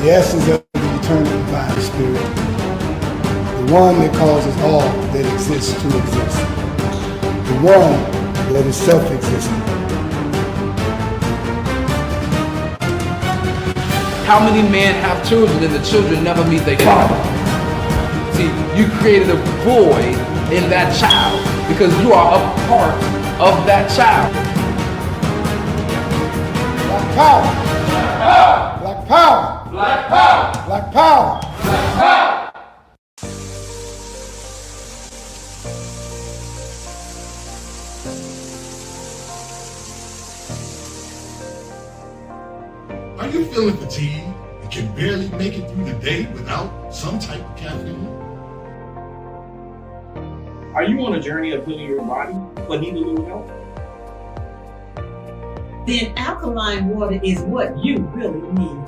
the essence of the eternal divine spirit, the one that causes all that exists to exist, the one that is self-existent. How many men have children and the children never meet their father? See, you created a void in that child because you are a part of that child. Black power! Black power! Black power! Black power! Black power! Are you feeling fatigued and can barely make it through the day without some type of caffeine? Are you on a journey of healing your body but need a little help? Then alkaline water is what you really need.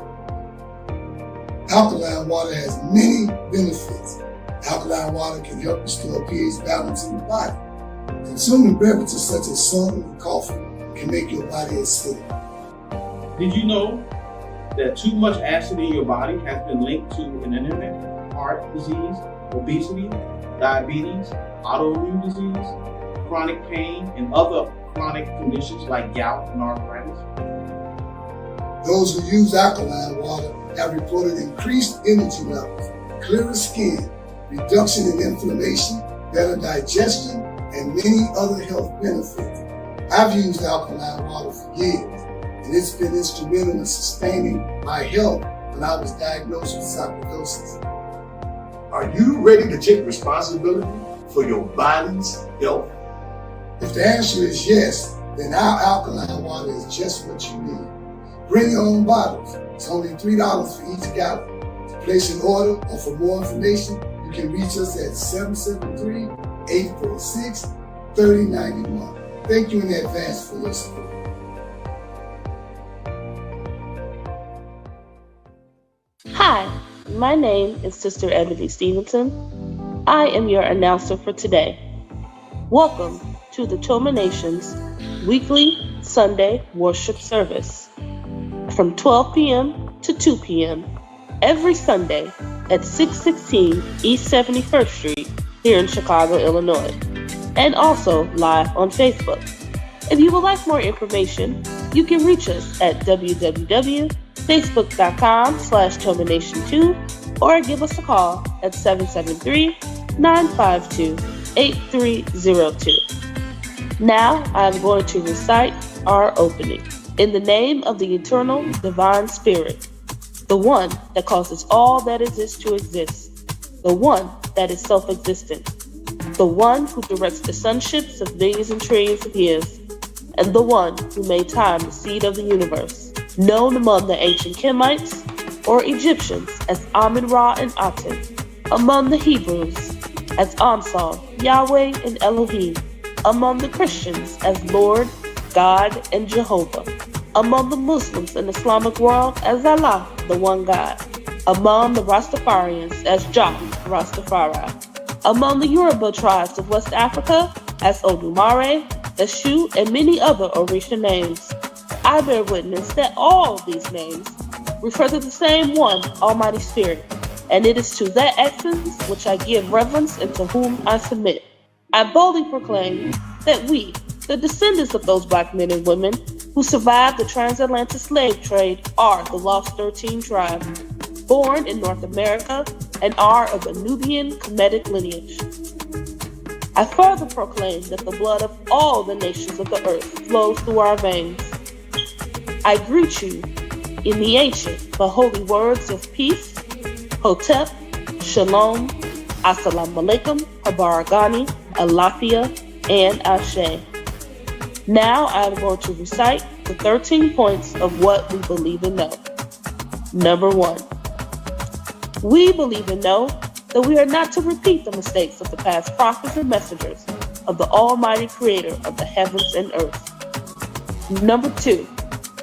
Alkaline water has many benefits. Alkaline water can help restore pH balance in the body. Consuming beverages such as soda and coffee can make your body acidic. Did you know that too much acid in your body has been linked to an internet, heart disease, obesity, diabetes, autoimmune disease, chronic pain, and other chronic conditions like gout and arthritis? Those who use alkaline water have reported increased energy levels, clearer skin, reduction in inflammation, better digestion, and many other health benefits. I've used alkaline water for years, and it's been instrumental in sustaining my health when I was diagnosed with sarcoidosis. Are you ready to take responsibility for your body's health? If the answer is yes, then our alkaline water is just what you need. Bring your own bottles. It's only $3 for each gallon. To place an order or for more information, you can reach us at 773-846-3091. Thank you in advance for your support. Hi, my name is Sister Ebony Stevenson. I am your announcer for today. Welcome to the Toma Nation's weekly Sunday worship service from 12 p.m. to 2 p.m. every Sunday at 616 East 71st Street here in Chicago, Illinois, and also live on Facebook. If you would like more information, you can reach us at www.facebook.com/TomaNation2 or give us a call at 773-952-8302. Now I am going to recite our opening. In the name of the eternal divine spirit, the one that causes all that exists to exist, the one that is self-existent, the one who directs the sunships of millions and trillions of years, and the one who made time the seed of the universe, known among the ancient Kemites or Egyptians as Amun-Ra and Aten, among the Hebrews as Ansar, Yahweh, and Elohim, among the Christians as Lord, God, and Jehovah, among the Muslims and Islamic world as Allah, the one God, among the Rastafarians as Jah, Rastafari, among the Yoruba tribes of West Africa as Odumare, Eshu, and many other Orisha names. I bear witness that all of these names refer to the same one, Almighty Spirit, and it is to that essence which I give reverence and to whom I submit. I boldly proclaim that we, the descendants of those black men and women who survived the transatlantic slave trade, are the Lost 13 tribe, born in North America and are of a Nubian Kemetic lineage. I further proclaim that the blood of all the nations of the earth flows through our veins. I greet you in the ancient but holy words of peace, Hotep, Shalom, Assalamu alaikum, Habaragani, Alafia, and Ashe. Now I am going to recite the 13 points of what we believe and know. Number 1. We believe and know that we are not to repeat the mistakes of the past prophets and messengers of the Almighty Creator of the heavens and earth. Number 2.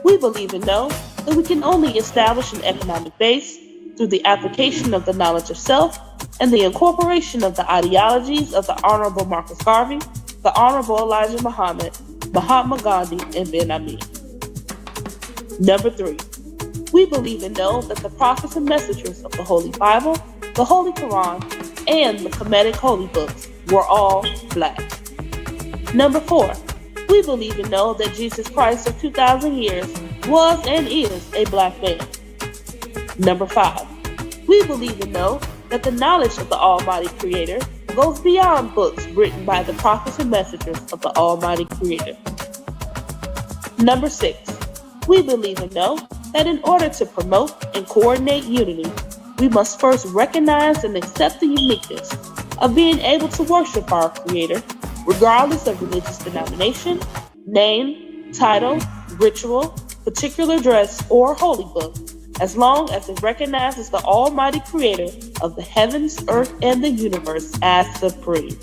We believe and know that we can only establish an economic base through the application of the knowledge of self and the incorporation of the ideologies of the Honorable Marcus Garvey, the Honorable Elijah Muhammad, Mahatma Gandhi, and Ben Ami. Number 3. We believe and know that the prophets and messengers of the Holy Bible, the Holy Quran, and the Kemetic Holy Books were all black. Number 4, we believe and know that Jesus Christ of 2,000 years was and is a black man. Number 5, we believe and know that the knowledge of the Almighty Creator goes beyond books written by the prophets and messengers of the Almighty Creator. Number 6, we believe and know that in order to promote and coordinate unity, we must first recognize and accept the uniqueness of being able to worship our Creator, regardless of religious denomination, name, title, ritual, particular dress, or holy book, as long as it recognizes the Almighty Creator of the heavens, earth, and the universe as supreme.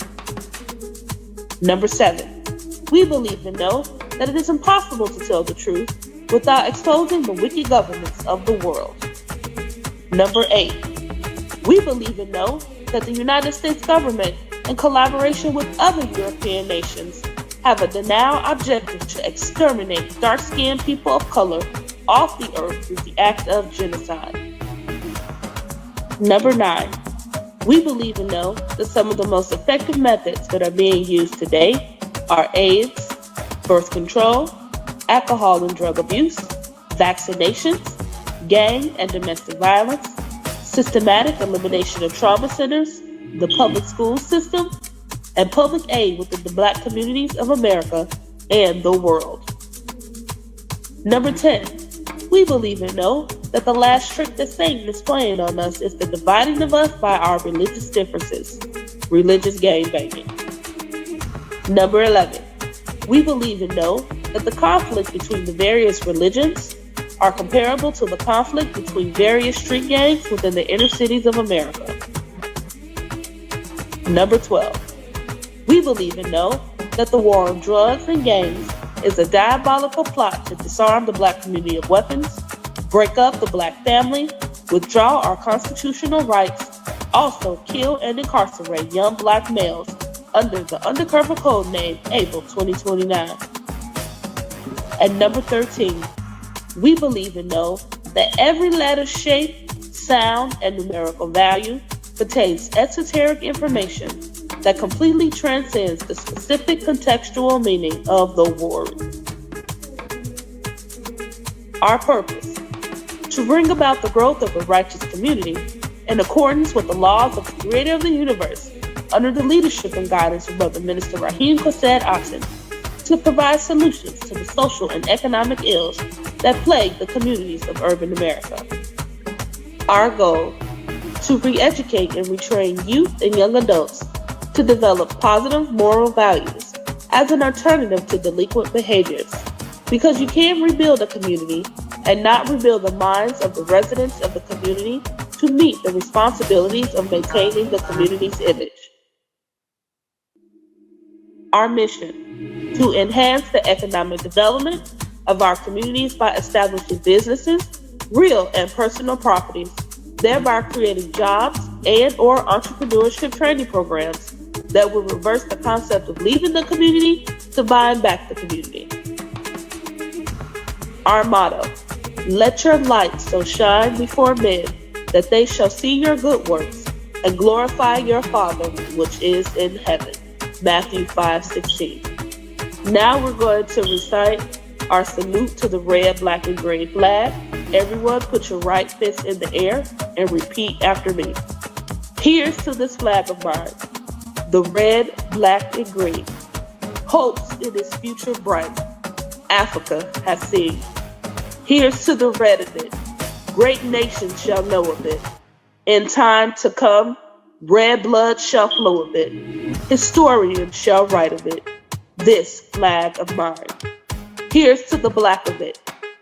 Number 7, we believe and know that it is impossible to tell the truth without exposing the wicked governments of the world. Number 8, we believe and know that the United States government, in collaboration with other European nations, have a denial objective to exterminate dark-skinned people of color off the earth through the act of genocide. Number 9, we believe and know that some of the most effective methods that are being used today are AIDS, birth control, alcohol and drug abuse, vaccinations, gang and domestic violence, systematic elimination of trauma centers, the public school system, and public aid within the black communities of America and the world. Number 10, we believe and know that the last trick that Satan is playing on us is the dividing of us by our religious differences, religious gangbanging. Number 11, we believe and know that the conflict between the various religions are comparable to the conflict between various street gangs within the inner cities of America. Number 12, we believe and know that the war on drugs and gangs is a diabolical plot to disarm the black community of weapons, break up the black family, withdraw our constitutional rights, also kill and incarcerate young black males under the undercover code name April 2029. And number 13, we believe and know that every letter, shape, sound, and numerical value contains esoteric information that completely transcends the specific contextual meaning of the word. Our purpose: to bring about the growth of a righteous community in accordance with the laws of the Creator of the universe, under the leadership and guidance of Brother Minister Raheem Quassad Oxen, to provide solutions to the social and economic ills that plague the communities of urban America. Our goal: to re-educate and retrain youth and young adults to develop positive moral values as an alternative to delinquent behaviors, because you can't rebuild a community and not rebuild the minds of the residents of the community to meet the responsibilities of maintaining the community's image. Our mission: to enhance the economic development of our communities by establishing businesses, real and personal properties, thereby creating jobs and/or entrepreneurship training programs that will reverse the concept of leaving the community to buying back the community. Our motto: let your light so shine before men that they shall see your good works and glorify your Father which is in heaven. Matthew 5:16. Now we're going to recite our salute to the red, black, and green flag. Everyone put your right fist in the air and repeat after me. Here's to this flag of mine, the red, black, and green. Hopes in its future bright, Africa has seen. Here's to the red of it, great nations shall know of it. In time to come, red blood shall flow of it. Historians shall write of it, this flag of mine. Here's to the black of it,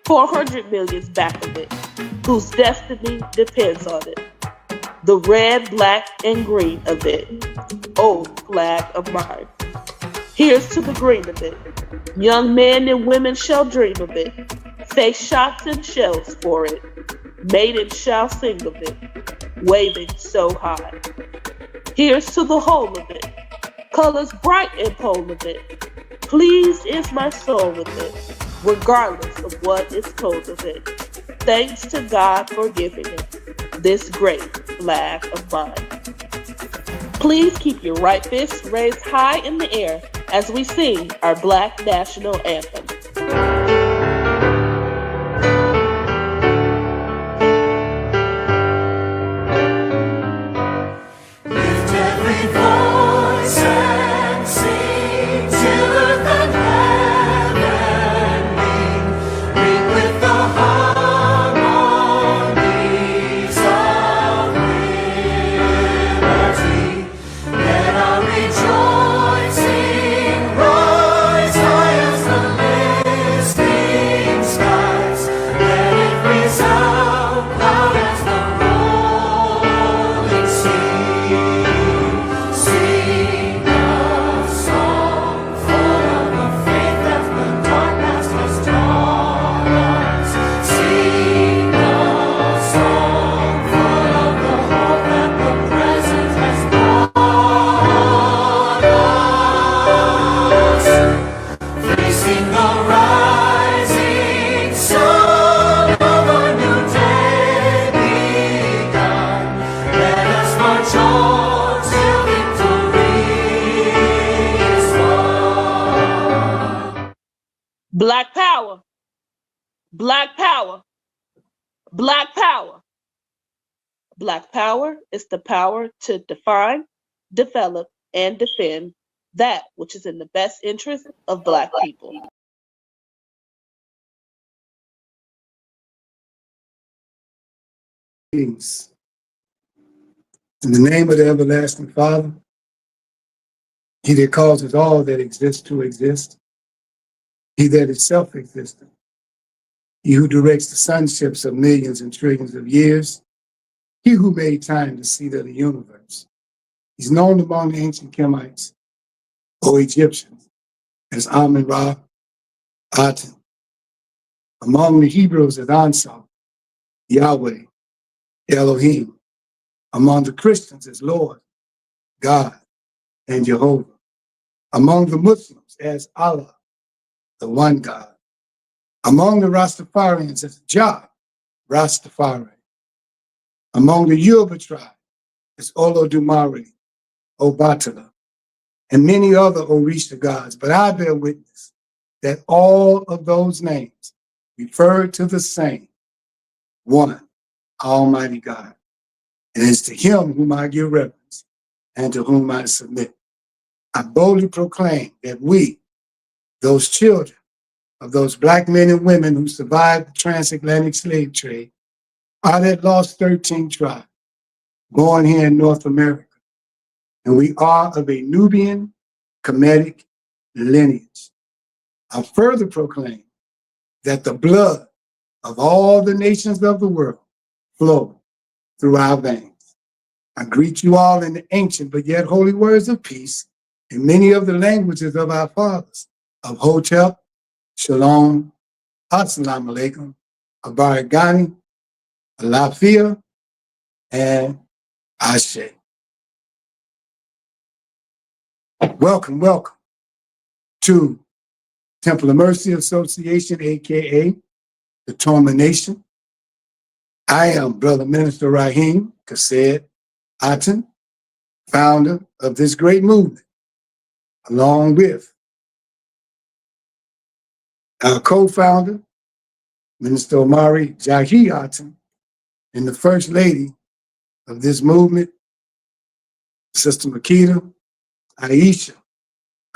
400 million's back of it, whose destiny depends on it. The red, black, and green of it, oh flag of mine. Here's to the green of it, young men and women shall dream of it, face shots and shells for it, maidens shall sing of it, waving so high. Here's to the whole of it, colors bright and pole of it, pleased is my soul with it, regardless of what is told of it. Thanks to God for giving it, this great flag of mine. Please keep your right fist raised high in the air as we sing our Black National Anthem. Black power, black power, black power. Black power is the power to define, develop, and defend that which is in the best interest of Black people. Peace. In the name of the everlasting Father, he that causes all that exists to exist, he that is self-existent, he who directs the sunships of millions and trillions of years, he who made time to see the universe. He's known among the ancient Kemites or Egyptians as Amun-Ra, Aten. Among the Hebrews as Ansar, Yahweh, Elohim. Among the Christians as Lord, God, and Jehovah. Among the Muslims as Allah, the one God. Among the Rastafarians as Jah, Rastafari. Among the Yoruba tribe as Olodumare, Obatala, and many other Orisha gods. But I bear witness that all of those names refer to the same one, Almighty God. And it's to him whom I give reverence and to whom I submit. I boldly proclaim that we, those children of those Black men and women who survived the transatlantic slave trade, are that lost 13 tribe, born here in North America. And we are of a Nubian Kemetic lineage. I further proclaim that the blood of all the nations of the world flow through our veins. I greet you all in the ancient but yet holy words of peace in many of the languages of our fathers, of Hotep, Shalom, Assalamu alaikum, Abaragani, Alafia, and Ashe. Welcome, welcome to Temple of Mercy Association, aka the Toma Nation. I am Brother Minister Raheem Kased Aten, founder of this great movement, along with our co-founder, Minister Omari Jahi Aten, and the First Lady of this movement, Sister Makita Aisha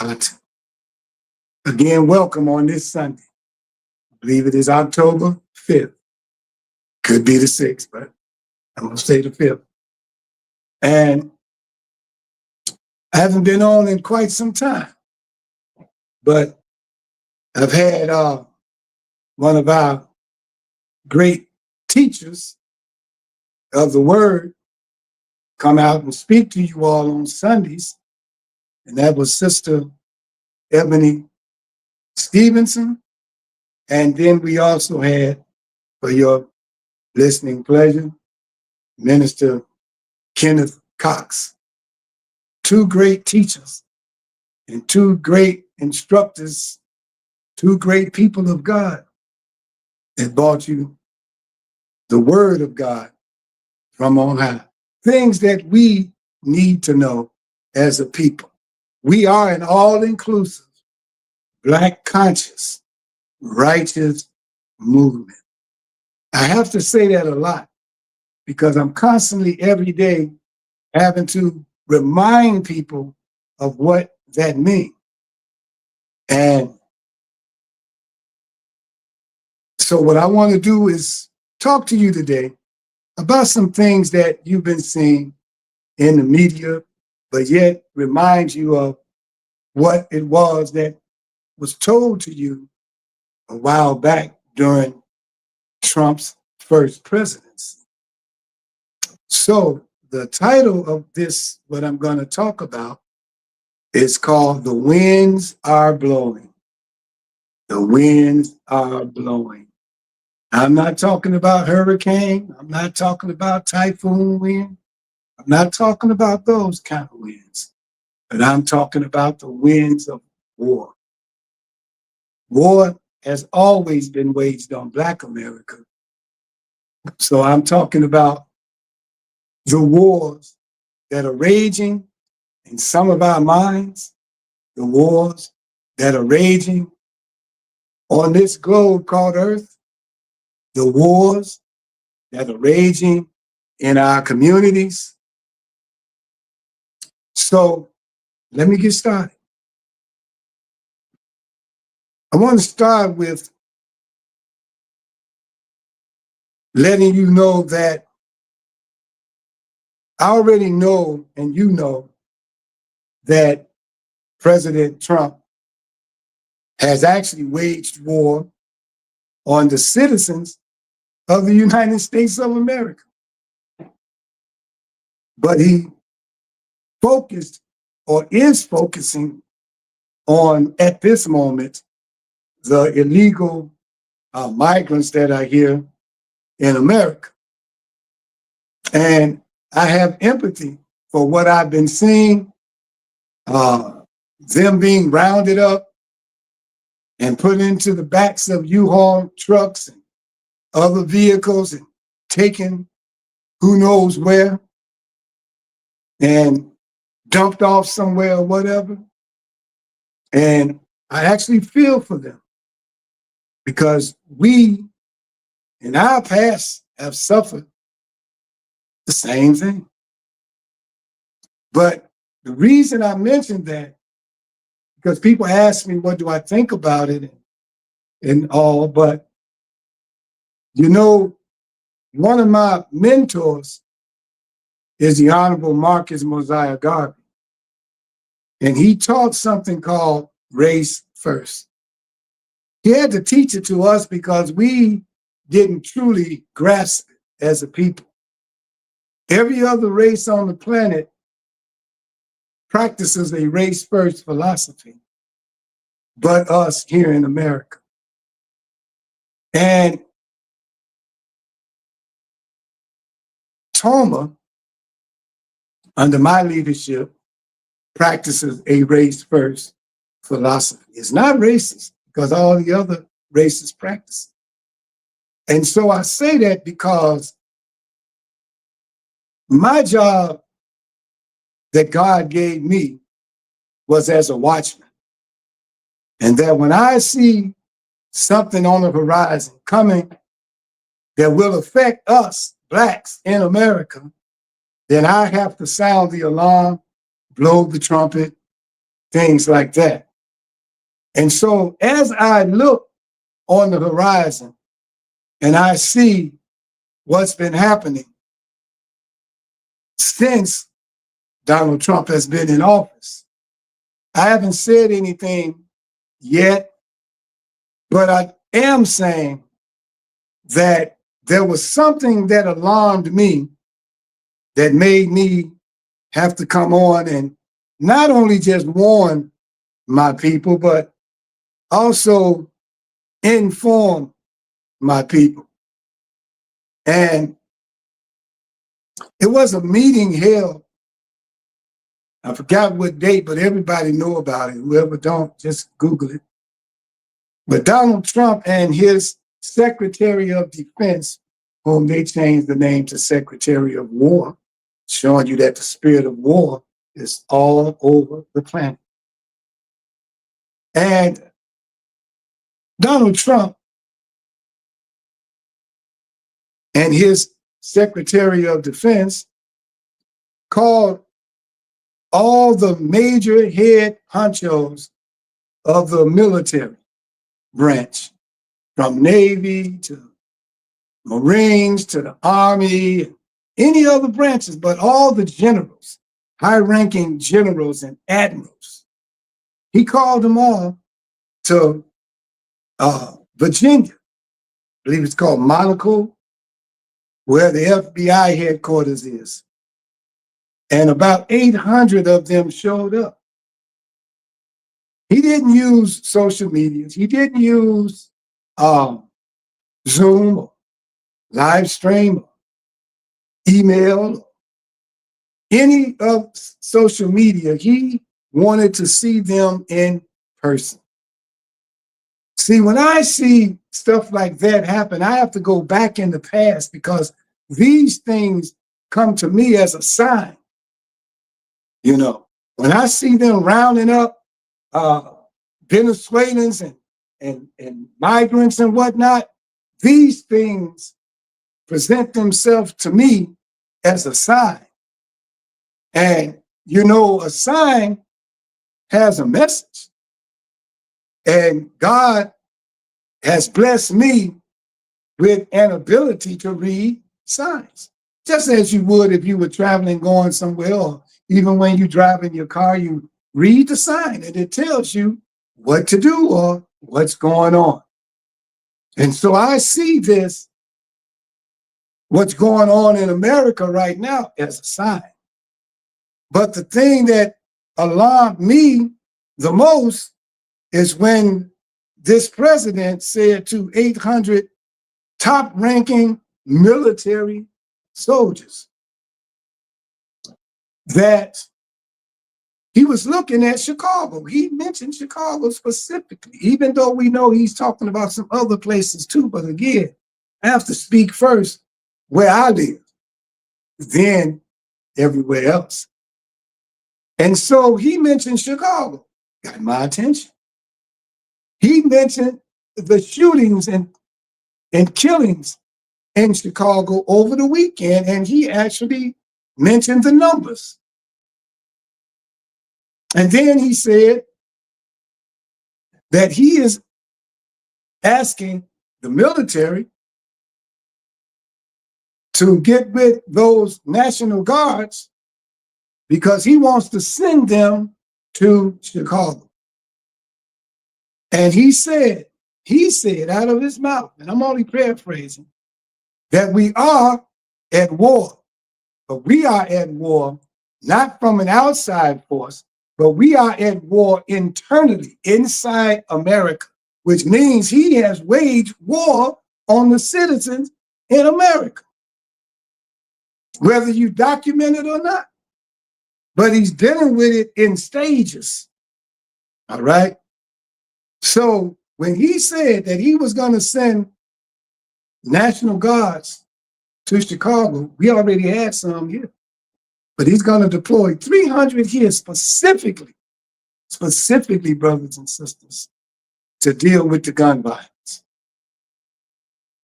Aten. Again, welcome on this Sunday. I believe it is October 5th. Could be the 6th, but I'm going to say the 5th. And I haven't been on in quite some time, but I've had one of our great teachers of the word come out and speak to you all on Sundays, and that was Sister Ebony Stevenson. And then we also had, for your listening pleasure, Minister Kenneth Cox. Two great teachers and two great instructors, two great people of God that brought you the word of God from on high. Things that we need to know as a people. We are an all-inclusive, Black conscious, righteous movement. I have to say that a lot because I'm constantly every day having to remind people of what that means. And so what I want to do is talk to you today about some things that you've been seeing in the media, but yet remind you of what it was that was told to you a while back during Trump's first presidency. So the title of this, what I'm going to talk about, is called The Winds Are Blowing. The winds are blowing. I'm not talking about hurricane. I'm not talking about typhoon wind. I'm not talking about those kind of winds, but I'm talking about the winds of war. War has always been waged on Black America. So I'm talking about the wars that are raging in some of our minds, the wars that are raging on this globe called Earth, the wars that are raging in our communities. So let me get started. I want to start with letting you know that I already know, and you know, that President Trump has actually waged war on the citizens of the United States of America. But he focused or is focusing on, at this moment, the illegal migrants that are here in America. And I have empathy for what I've been seeing, them being rounded up and put into the backs of U-Haul trucks and other vehicles and taken who knows where and dumped off somewhere or whatever. And I actually feel for them because we, in our past, have suffered the same thing. But the reason I mentioned that, because people ask me, what do I think about it and all, but you know, one of my mentors is the Honorable Marcus Mosiah Garvey. And he taught something called race first. He had to teach it to us because we didn't truly grasp it as a people. Every other race on the planet practices a race first philosophy, but us here in America. And Toma, under my leadership, practices a race first philosophy. It's not racist because all the other races practice it. And so I say that because my job that God gave me was as a watchman. And that when I see something on the horizon coming that will affect us, Blacks in America, then I have to sound the alarm, blow the trumpet, things like that. And so as I look on the horizon and I see what's been happening since Donald Trump has been in office, I haven't said anything yet, but I am saying that there was something that alarmed me that made me have to come on and not only just warn my people, but also inform my people. And it was a meeting held, I forgot what date, but everybody know about it. Whoever don't, just Google it. But Donald Trump and his Secretary of Defense, whom they changed the name to Secretary of War, showing you that the spirit of war is all over the planet. And Donald Trump and his Secretary of Defense called all the major head honchos of the military branch, from Navy to Marines to the Army, any other branches, but all the generals, high-ranking generals and admirals. He called them all to Virginia, I believe it's called Monaco, where the FBI headquarters is. And about 800 of them showed up. He didn't use social media. He didn't use Zoom or live stream or email or any of social media. He wanted to see them in person. See, when I see stuff like that happen, I have to go back in the past, because these things come to me as a sign. You know, when I see them rounding up Venezuelans and migrants and whatnot, these things present themselves to me as a sign. And, you know, a sign has a message. And God has blessed me with an ability to read signs, just as you would if you were traveling, going somewhere, or even when you drive in your car, you read the sign and it tells you what to do or what's going on. And so I see this, what's going on in America right now, as a sign. But the thing that alarmed me the most is when this president said to 800 top-ranking military soldiers that he was looking at Chicago. He mentioned Chicago specifically, even though we know he's talking about some other places too. But again, I have to speak first where I live, then everywhere else. And so he mentioned Chicago, got my attention. He mentioned the shootings and killings in Chicago over the weekend, and he actually mentioned the numbers. And then he said that he is asking the military to get with those National Guards because he wants to send them to Chicago. And he said out of his mouth, and I'm only paraphrasing, that we are at war, but we are at war not from an outside force, but we are at war internally inside America, which means he has waged war on the citizens in America, whether you document it or not. But he's dealing with it in stages, all right? So when he said that he was going to send National Guards to Chicago, we already had some here. But he's going to deploy 300 here specifically, brothers and sisters, to deal with the gun violence.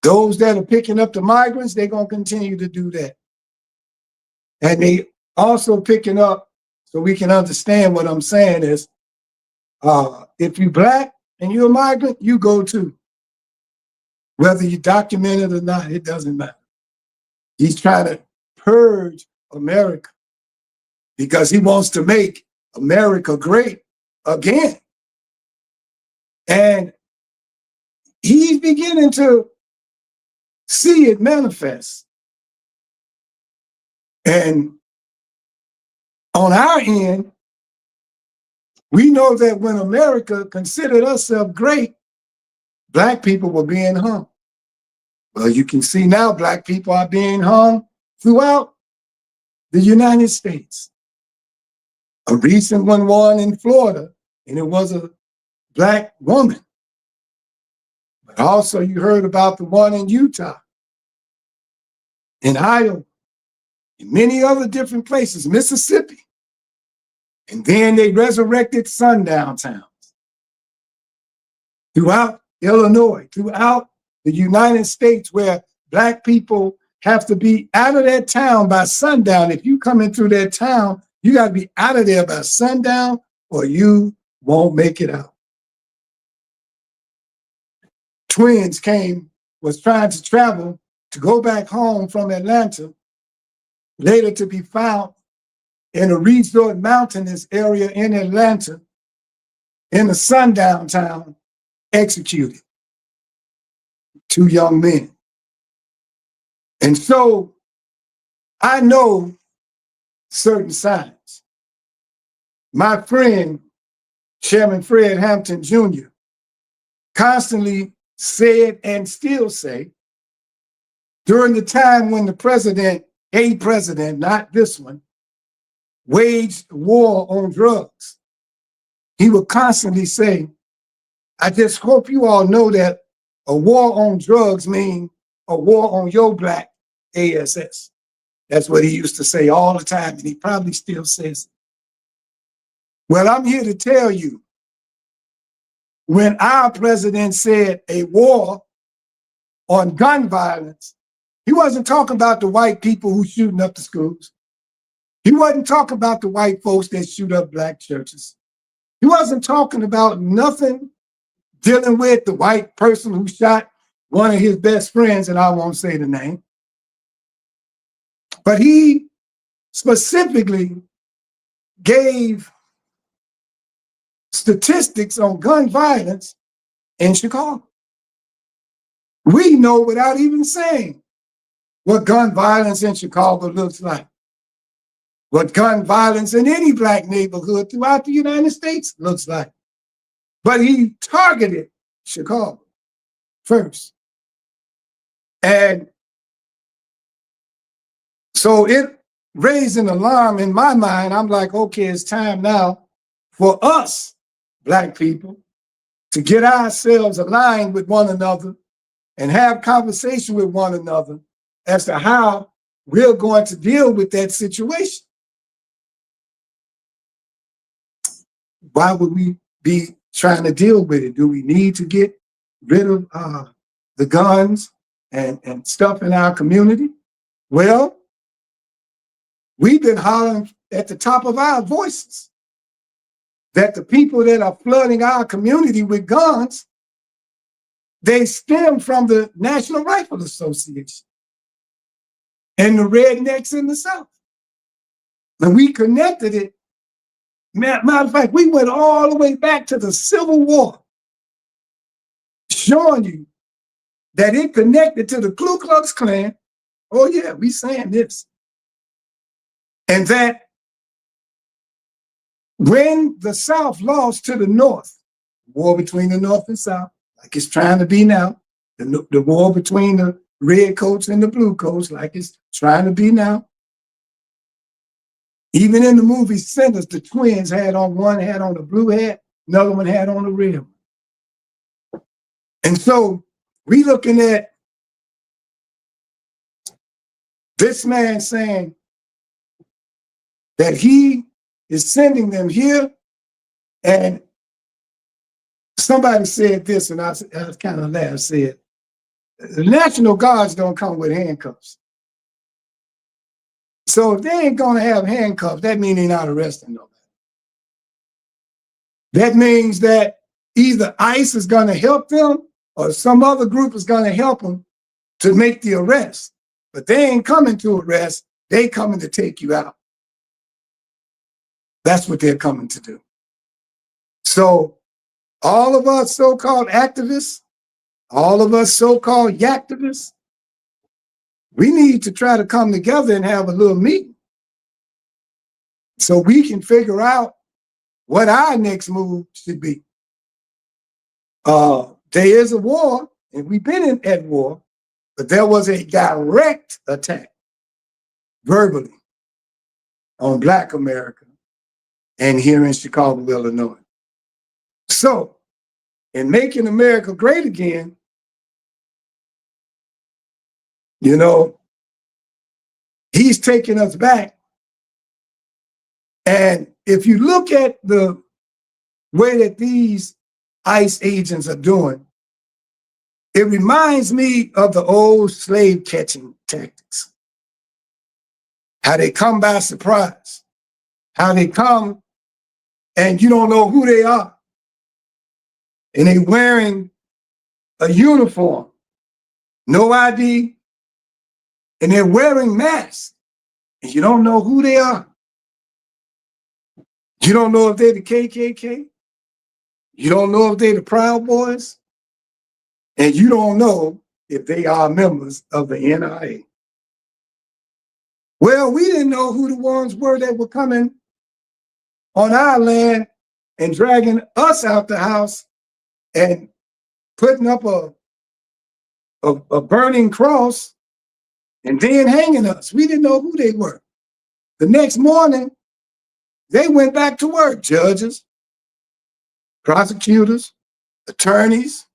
Those that are picking up the migrants, they're going to continue to do that. And they also picking up, so we can understand what I'm saying is, if you're Black and you're a migrant, you go too. Whether you document it or not, it doesn't matter. He's trying to purge America because he wants to make America great again. And he's beginning to see it manifest. And on our end, we know that when America considered herself great, Black people were being hung. Well, you can see now Black people are being hung throughout the United States. A recent one in Florida, and it was a Black woman. But also you heard about the one in Utah, in Iowa, in many other different places, Mississippi. And then they resurrected sundown towns throughout Illinois, throughout the United States, where Black people have to be out of that town by sundown. If you come in through that town, you got to be out of there by sundown or you won't make it out. Twins was trying to travel to go back home from Atlanta, later to be found in a resort mountainous area in Atlanta, in a sundown town, executed. 2 young men. And so I know certain signs. My friend, Chairman Fred Hampton Jr., constantly said and still say, during the time when the president, a president, not this one, waged war on drugs, he would constantly say, I just hope you all know that a war on drugs means a war on your Black ASS. That's what he used to say all the time, and he probably still says it. Well, I'm here to tell you, when our president said a war on gun violence, he wasn't talking about the white people who shooting up the schools. He wasn't talking about the white folks that shoot up Black churches. He wasn't talking about nothing dealing with the white person who shot one of his best friends, and I won't say the name. But he specifically gave statistics on gun violence in Chicago. We know without even saying what gun violence in Chicago looks like, what gun violence in any Black neighborhood throughout the United States looks like. But he targeted Chicago first. And so it raised an alarm in my mind. I'm like, okay, it's time now for us, Black people, to get ourselves aligned with one another and have conversation with one another as to how we're going to deal with that situation. Why would we be trying to deal with it? Do we need to get rid of the guns and stuff in our community? Well, we've been hollering at the top of our voices that the people that are flooding our community with guns, they stem from the National Rifle Association and the rednecks in the South. And we connected it. Matter of fact, we went all the way back to the Civil War, showing you that it connected to the Ku Klux Klan. Oh yeah, we saying this. And that when the South lost to the North, war between the North and South, like it's trying to be now, the war between the red coats and the blue coats, like it's trying to be now. Even in the movie Sinners, the twins had on, one had on the blue hat, another one had on the red one. And so we looking at this man saying that he is sending them here, and somebody said this, and I kind of laughed, said, the National Guards don't come with handcuffs. So if they ain't gonna have handcuffs, that means they're not arresting nobody. That means that either ICE is gonna help them or some other group is gonna help them to make the arrest. But they ain't coming to arrest, they coming to take you out. That's what they're coming to do. So all of us so-called activists, all of us so-called yaktivists, we need to try to come together and have a little meeting so we can figure out what our next move should be. There is a war, and we've been at war, but there was a direct attack verbally on Black America and here in Chicago, Illinois. So, in making America great again, you know, He's taking us back. And if you look at the way that these ICE agents are doing, it reminds me of the old slave catching tactics. How they come by surprise, how they come and you don't know who they are. And they wearing a uniform, no ID, and they're wearing masks, and you don't know who they are. You don't know if they're the KKK. You don't know if they're the Proud Boys. And you don't know if they are members of the NIA. Well, we didn't know who the ones were that were coming on our land and dragging us out the house and putting up a burning cross and then hanging us. We didn't know who they were. The next morning, they went back to work. Judges, prosecutors, attorneys,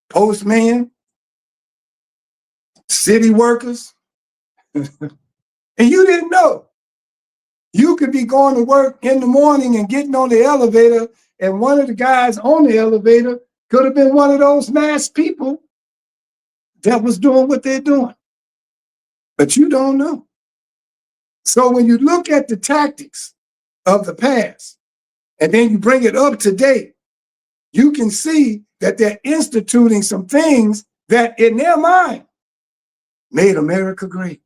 postmen, city workers. And you didn't know. You could be going to work in the morning and getting on the elevator, and one of the guys on the elevator could have been one of those masked people that was doing what they're doing. But you don't know. So when you look at the tactics of the past, and then you bring it up to date, you can see that they're instituting some things that in their mind made America great.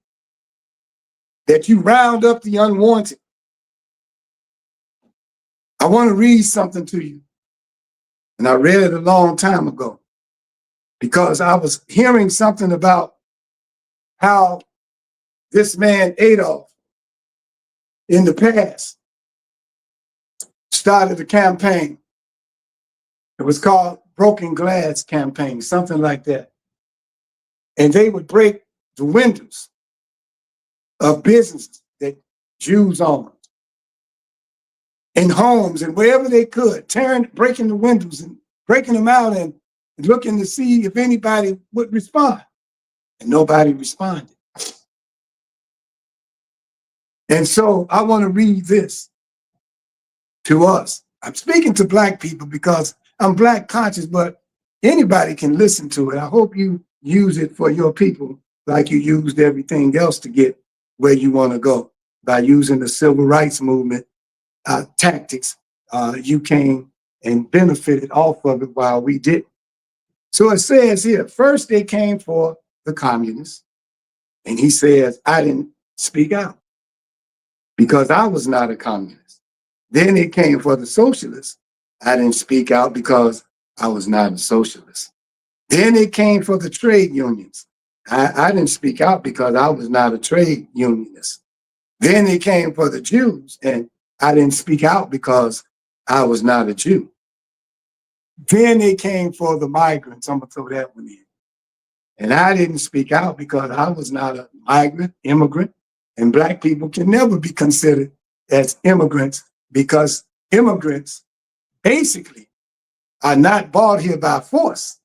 That you round up the unwanted. I want to read something to you. And I read it a long time ago because I was hearing something about how this man Adolf in the past started a campaign. It was called Broken Glass Campaign, something like that. And they would break the windows of businesses that Jews owned, in homes and wherever they could, breaking the windows and breaking them out and looking to see if anybody would respond. And nobody responded. And so I want to read this to us. I'm speaking to Black people because I'm Black conscious, but anybody can listen to it. I hope you use it for your people like you used everything else to get where you want to go by using the civil rights movement tactics. You came and benefited off of it while we didn't. So it says here, first they came for the communists. And he says, I didn't speak out because I was not a communist. Then they came for the socialists. I didn't speak out because I was not a socialist. Then they came for the trade unions. I didn't speak out because I was not a trade unionist. Then they came for the Jews, and I didn't speak out because I was not a Jew. Then they came for the migrants. I'm going to throw that one in. And I didn't speak out because I was not a migrant, immigrant, and Black people can never be considered as immigrants because immigrants basically are not brought here by force.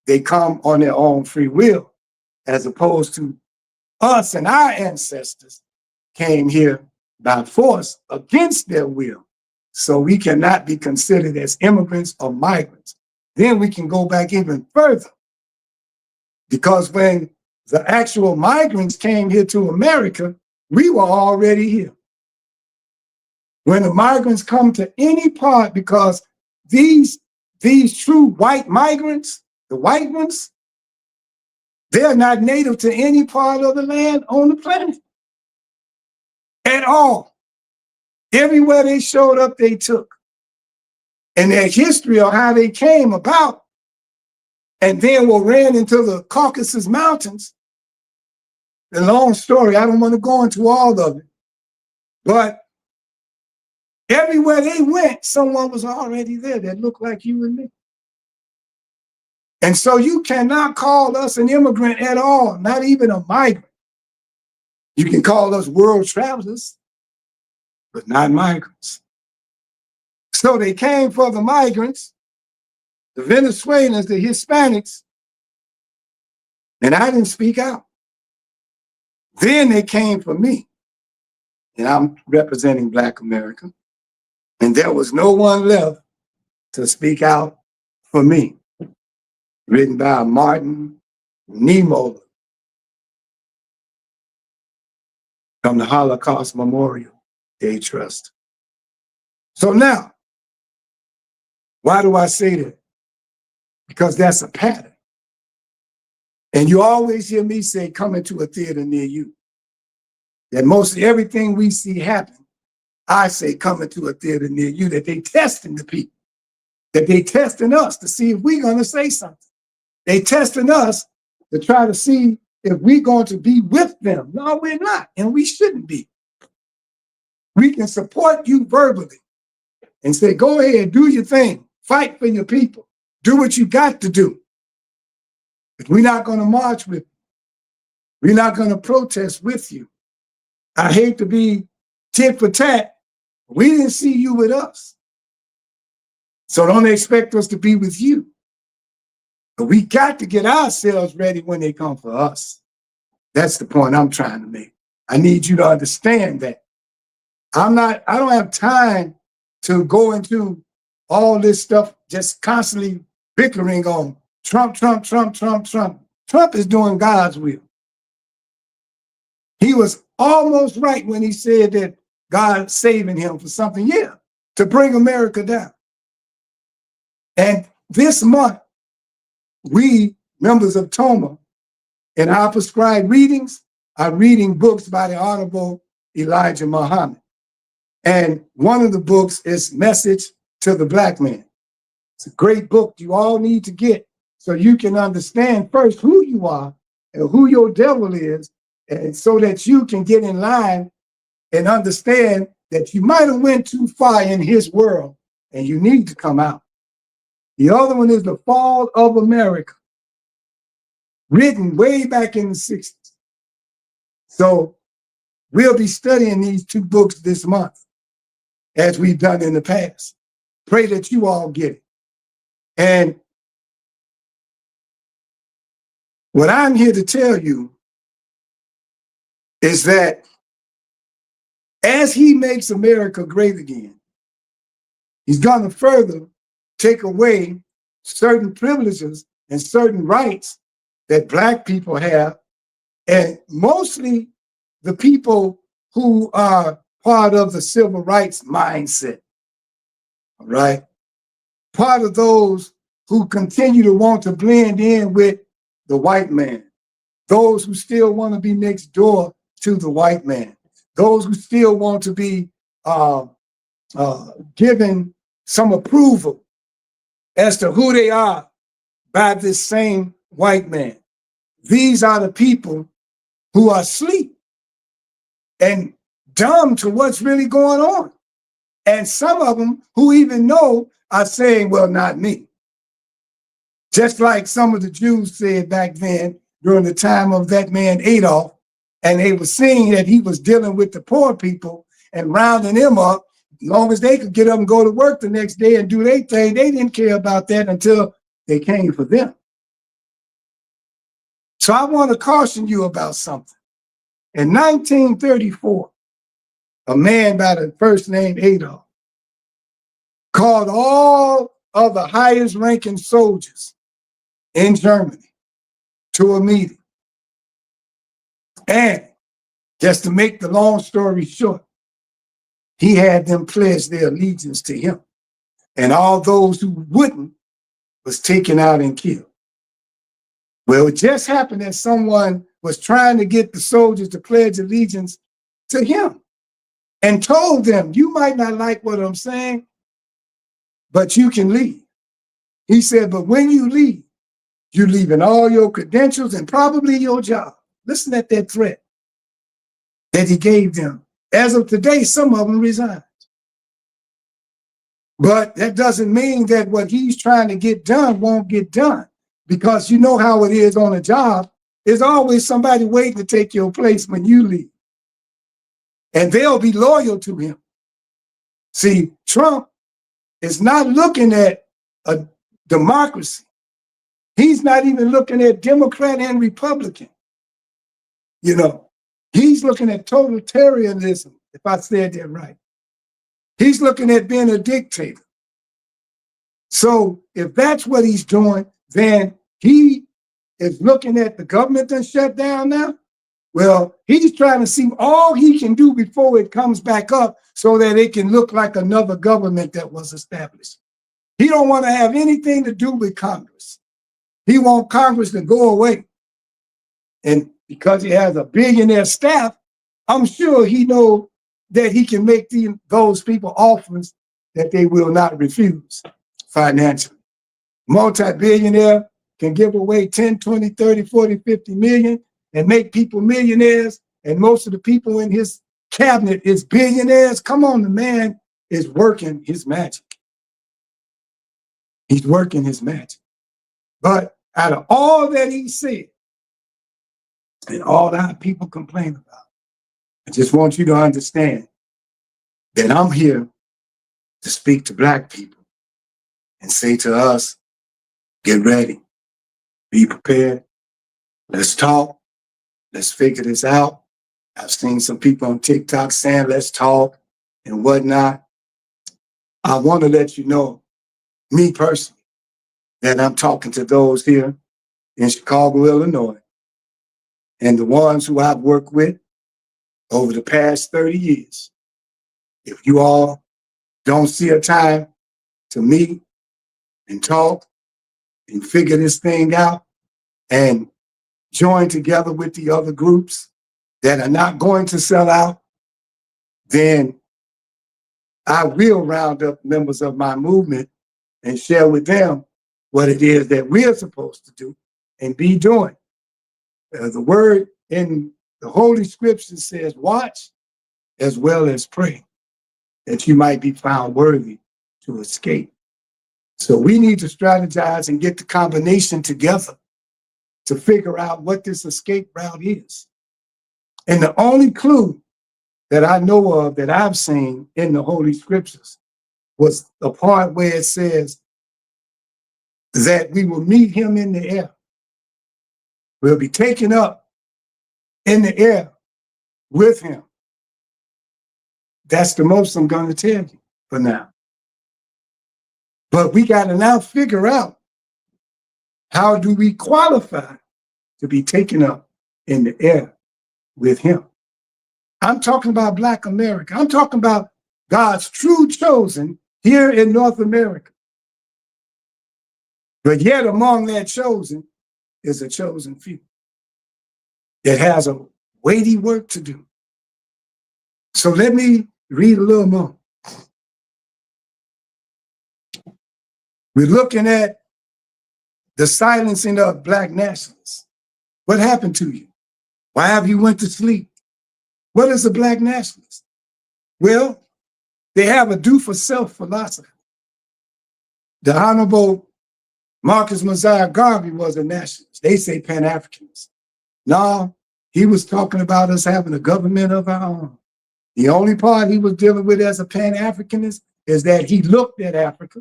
They come on their own free will, as opposed to us and our ancestors came here by force against their will. So we cannot be considered as immigrants or migrants. Then we can go back even further. Because when the actual migrants came here to America, we were already here. When the migrants come to any part, because these true white migrants, the white ones, they're not native to any part of the land on the planet at all. Everywhere they showed up, they took. And their history of how they came about and then ran into the Caucasus Mountains. The long story, I don't want to go into all of it. But everywhere they went, someone was already there that looked like you and me. And so you cannot call us an immigrant at all, not even a migrant. You can call us world travelers, but not migrants. So they came for the migrants, the Venezuelans, the Hispanics, and I didn't speak out. Then they came for me, and I'm representing Black America, and there was no one left to speak out for me. Written by Martin Niemöller from the Holocaust Memorial Day Trust. So now, why do I say that? Because that's a pattern. And you always hear me say, come into a theater near you. That mostly everything we see happen, I say, come into a theater near you, that they testing the people, that they testing us to see if we're going to say something. They testing us to try to see if we're going to be with them. No, we're not, and we shouldn't be. We can support you verbally and say, go ahead, do your thing, fight for your people, do what you got to do. But we're not going to march with you. We're not going to protest with you. I hate to be tit for tat. We didn't see you with us. So don't expect us to be with you. But we got to get ourselves ready when they come for us. That's the point I'm trying to make. I need you to understand that. I don't have time to go into all this stuff, just constantly bickering on Trump, Trump, Trump, Trump, Trump. Trump is doing God's will. He was almost right when he said that God saving him for something, to bring America down. And this month, we, members of TOMA, in our prescribed readings, are reading books by the Honorable Elijah Muhammad. And one of the books is Message to the Black Man. It's a great book you all need to get so you can understand first who you are and who your devil is, and so that you can get in line and understand that you might have went too far in his world and you need to come out. The other one is The Fall of America, written way back in the 60s. So we'll be studying these two books this month, as we've done in the past. Pray that you all get it. And what I'm here to tell you is that as he makes America great again, he's going to further take away certain privileges and certain rights that Black people have, and mostly the people who are part of the civil rights mindset, all right? Part of those who continue to want to blend in with the white man, those who still want to be next door to the white man, those who still want to be given some approval as to who they are by this same white man. These are the people who are asleep and dumb to what's really going on. And some of them who even know are saying, well, not me. Just like some of the Jews said back then during the time of that man Adolf, and they were seeing that he was dealing with the poor people and rounding them up. As long as they could get up and go to work the next day and do their thing, they didn't care about that until they came for them. So I want to caution you about something. In 1934, a man by the first name Adolf called all of the highest ranking soldiers in Germany to a meeting. And just to make the long story short, he had them pledge their allegiance to him. And all those who wouldn't was taken out and killed. Well, it just happened that someone was trying to get the soldiers to pledge allegiance to him and told them, you might not like what I'm saying, but you can leave. He said, but when you leave, you're leaving all your credentials and probably your job. Listen at that threat that he gave them. As of today, some of them resigned. But that doesn't mean that what he's trying to get done won't get done, because you know how it is on a job. There's always somebody waiting to take your place when you leave. And they'll be loyal to him. See, Trump is not looking at a democracy. He's not even looking at Democrat and Republican. You know, He's looking at totalitarianism, if I said that right. He's looking at being a dictator. So if that's what he's doing, then he is looking at the government that's shut down now. Well, he's trying to see all he can do before it comes back up so that it can look like another government that was established. He don't want to have anything to do with Congress. He wants Congress to go away. And because he has a billionaire staff, I'm sure he knows that he can make those people offers that they will not refuse financially. Multi-billionaire can give away 10, 20, 30, 40, 50 million and make people millionaires. And most of the people in his cabinet is billionaires. Come on, the man is working his magic. He's working his magic. But out of all that he said, and all that people complain about, I just want you to understand that I'm here to speak to Black people and say to us, get ready, be prepared, let's talk, let's figure this out. I've seen some people on TikTok saying, let's talk and whatnot. I want to let you know, me personally, that I'm talking to those here in Chicago, Illinois, and the ones who I've worked with over the past 30 years. If you all don't see a time to meet and talk and figure this thing out and join together with the other groups that are not going to sell out, then I will round up members of my movement and share with them what it is that we're supposed to do and be doing. The word in the Holy Scripture says, watch as well as pray, that you might be found worthy to escape. So we need to strategize and get the combination together to figure out what this escape route is. And the only clue that I know of that I've seen in the Holy Scriptures was the part where it says that we will meet him in the air. We'll be taken up in the air with him. That's the most I'm going to tell you for now. But we got to now figure out, how do we qualify to be taken up in the air with him? I'm talking about Black America. I'm talking about God's true chosen here in North America. But yet among that chosen is a chosen few that has a weighty work to do. So let me read a little more. We're looking at the silencing of Black nationalists. What happened to you? Why have you went to sleep? What is a Black nationalist? Well, they have a do-for-self philosophy. The Honorable Marcus Mosiah Garvey was a nationalist. They say Pan-Africanist. No, he was talking about us having a government of our own. The only part he was dealing with as a Pan-Africanist is that he looked at Africa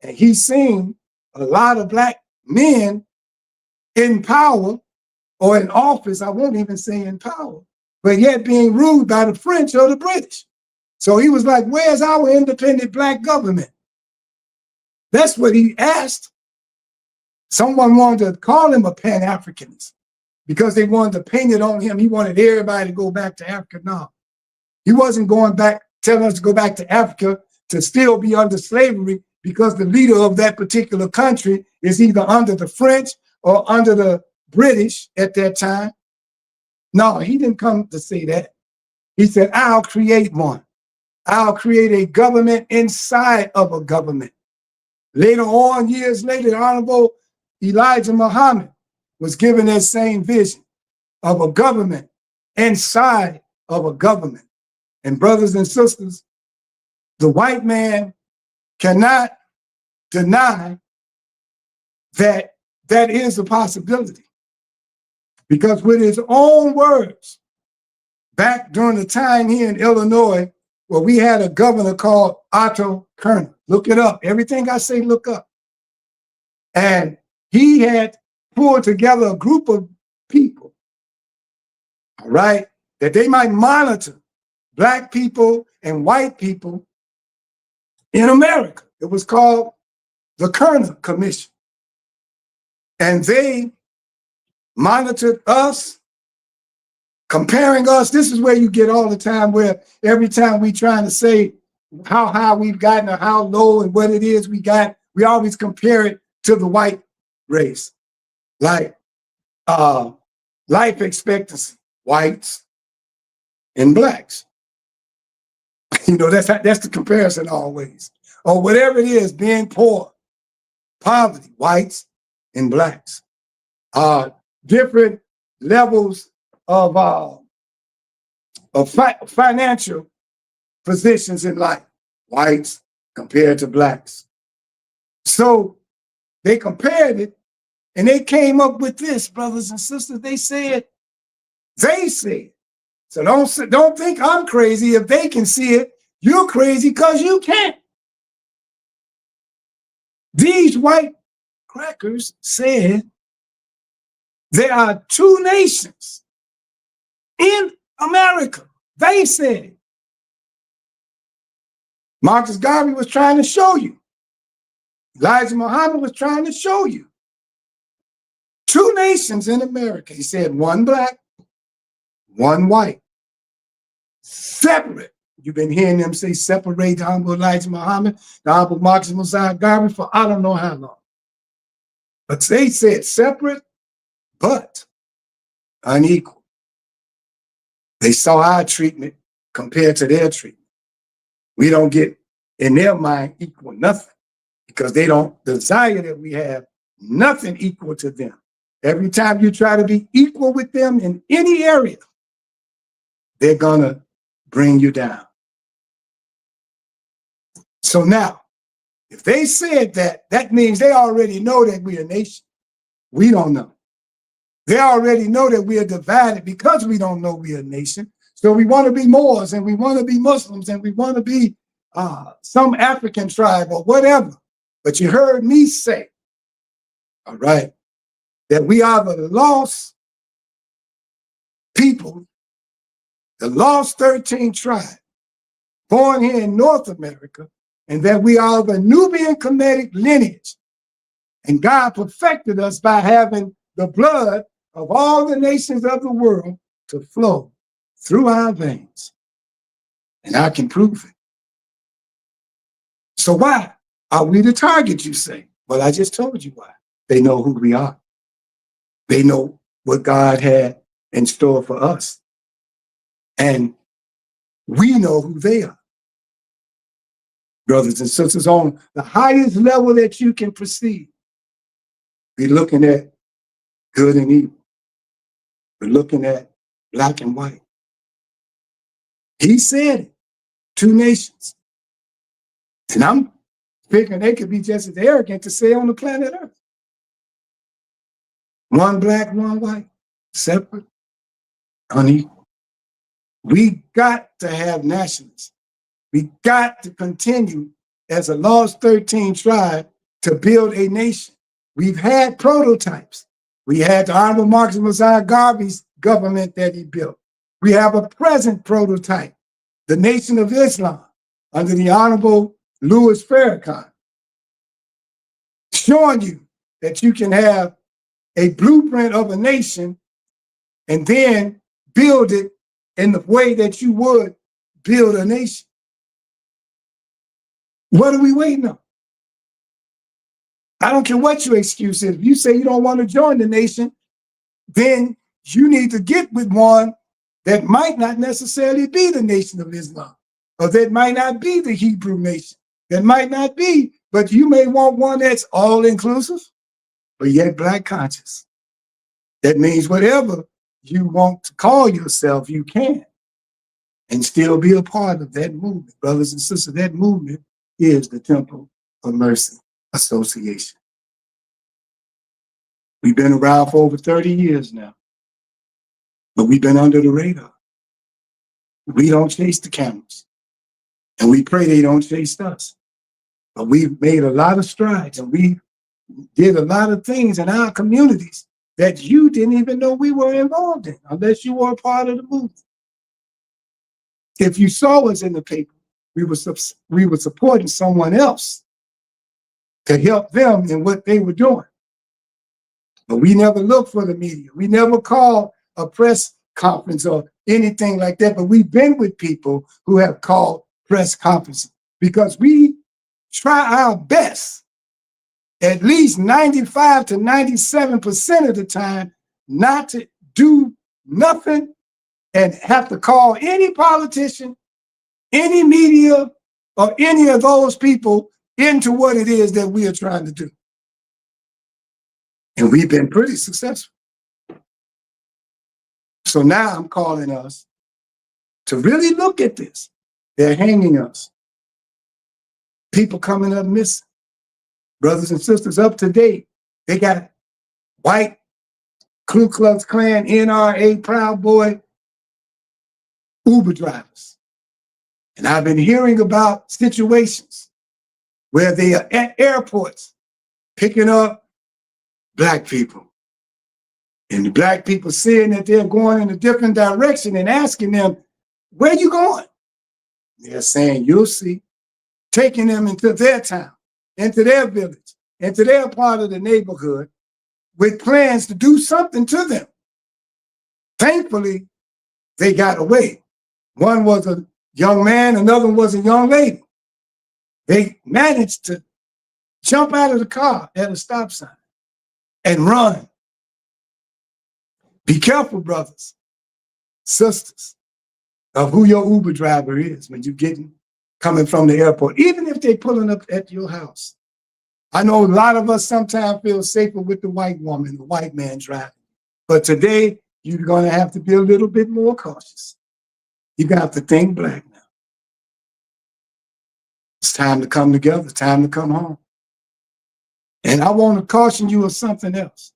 and he seen a lot of Black men in power or in office, I won't even say in power, but yet being ruled by the French or the British. So he was like, where's our independent Black government? That's what he asked. Someone wanted to call him a Pan-Africanist because they wanted to paint it on him. He wanted everybody to go back to Africa. No, he wasn't going back, telling us to go back to Africa to still be under slavery because the leader of that particular country is either under the French or under the British at that time. No, he didn't come to say that. He said, I'll create one. I'll create a government inside of a government. Later on, years later, the Honorable Elijah Muhammad was given that same vision of a government inside of a government. And brothers and sisters, the white man cannot deny that that is a possibility. Because with his own words, back during the time here in Illinois, where we had a governor called Otto Kerner. Look it up. Everything I say, look up. And he had pulled together a group of people, all right, that they might monitor black people and white people in America. It was called the Kerner Commission. And they monitored us, comparing us. This is where you get all the time, where every time we trying to say how high we've gotten or how low and what it is we got, we always compare it to the white race. Like life expectancy, whites and blacks. You know, that's the comparison always. Or whatever it is, being poor, poverty, whites and blacks. Different levels of financial positions in life, whites compared to blacks. So they compared it and they came up with this, brothers and sisters. They said, so don't think I'm crazy. If they can see it, you're crazy because you can't. These white crackers said there are two nations in America. They said. Marcus Garvey was trying to show you. Elijah Muhammad was trying to show you. Two nations in America. He said one black, one white. Separate. You've been hearing them say separate the Honorable Elijah Muhammad, the Honorable Marcus Mosiah Garvey for I don't know how long. But they said separate, but unequal. They saw our treatment compared to their treatment. We don't get, in their mind, equal nothing because they don't desire that we have nothing equal to them. Every time you try to be equal with them in any area, they're gonna bring you down. So now, if they said that, that means they already know that we're a nation. We don't know. They already know that we are divided because we don't know we're a nation. So we want to be Moors and we want to be Muslims and we want to be some African tribe or whatever. But you heard me say, all right, that we are the lost people, the lost 13 tribe, born here in North America, and that we are the Nubian Kemetic lineage. And God perfected us by having the blood of all the nations of the world to flow through our veins. And I can prove it. So why are we the target, you say? Well, I just told you why. They know who we are. They know what God had in store for us. And we know who they are. Brothers and sisters, on the highest level that you can perceive, we're looking at good and evil. We're looking at black and white. He said it, two nations. And I'm figuring they could be just as arrogant to say on the planet Earth. One black, one white, separate, unequal. We got to have nationalism. We got to continue as a lost 13 tribe to build a nation. We've had prototypes. We had the Honorable Marcus Mosiah Garvey's government that he built. We have a present prototype, the Nation of Islam, under the Honorable Louis Farrakhan, showing you that you can have a blueprint of a nation and then build it in the way that you would build a nation. What are we waiting on? I don't care what your excuse is. If you say you don't want to join the nation, then you need to get with one that might not necessarily be the Nation of Islam, or that might not be the Hebrew nation, that might not be, but you may want one that's all-inclusive, but yet black conscious. That means whatever you want to call yourself, you can, and still be a part of that movement. Brothers and sisters, that movement is the Temple of Mercy Association. We've been around for over 30 years now, but we've been under the radar. We don't chase the cameras, and we pray they don't chase us. But we've made a lot of strides, and we did a lot of things in our communities that you didn't even know we were involved in, unless you were a part of the movement. If you saw us in the paper, we were supporting someone else to help them in what they were doing. But we never looked for the media. We never called a press conference or anything like that. But we've been with people who have called press conferences because we try our best, at least 95 to 97% of the time, not to do nothing and have to call any politician, any media, or any of those people into what it is that we are trying to do. And we've been pretty successful. So now I'm calling us to really look at this. They're hanging us. People coming up missing. Brothers and sisters up to date. They got white Ku Klux Klan, NRA, Proud Boy, Uber drivers. And I've been hearing about situations where they are at airports picking up Black people. And the Black people seeing that they're going in a different direction and asking them, where you going? They're saying, you'll see. Taking them into their town, into their village, into their part of the neighborhood with plans to do something to them. Thankfully, they got away. One was a young man, another one was a young lady. They managed to jump out of the car at a stop sign and run. Be careful, brothers, sisters, of who your Uber driver is when you're coming from the airport, even if they're pulling up at your house. I know a lot of us sometimes feel safer with the white woman, the white man driving. But today, you're going to have to be a little bit more cautious. You're going to have to think Black now. It's time to come together. It's time to come home. And I want to caution you of something else.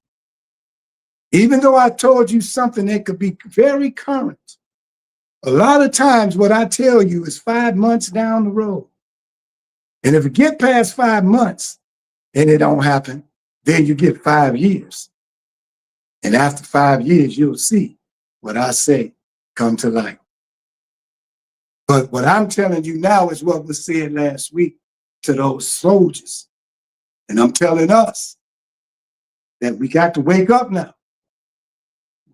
Even though I told you something that could be very current, a lot of times what I tell you is 5 months down the road. And if it get past 5 months and it don't happen, then you get 5 years. And after 5 years, you'll see what I say come to light. But what I'm telling you now is what was said last week to those soldiers. And I'm telling us that we got to wake up now.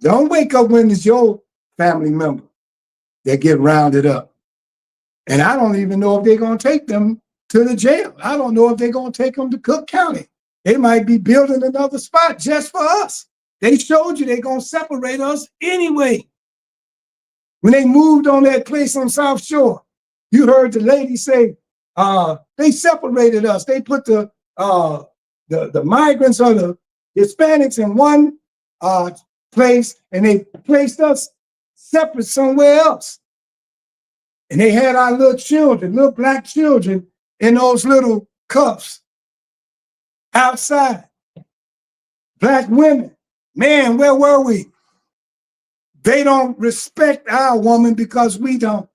Don't wake up when it's your family member that get rounded up. And I don't even know if they're going to take them to the jail. I don't know if they're going to take them to Cook County. They might be building another spot just for us. They showed you they're going to separate us anyway. When they moved on that place on South Shore, you heard the lady say, they separated us. They put the migrants or the Hispanics in one place, and they placed us separate somewhere else. And they had our little children, little Black children, in those little cuffs outside. Black women. Man, where were we? They don't respect our woman because we don't.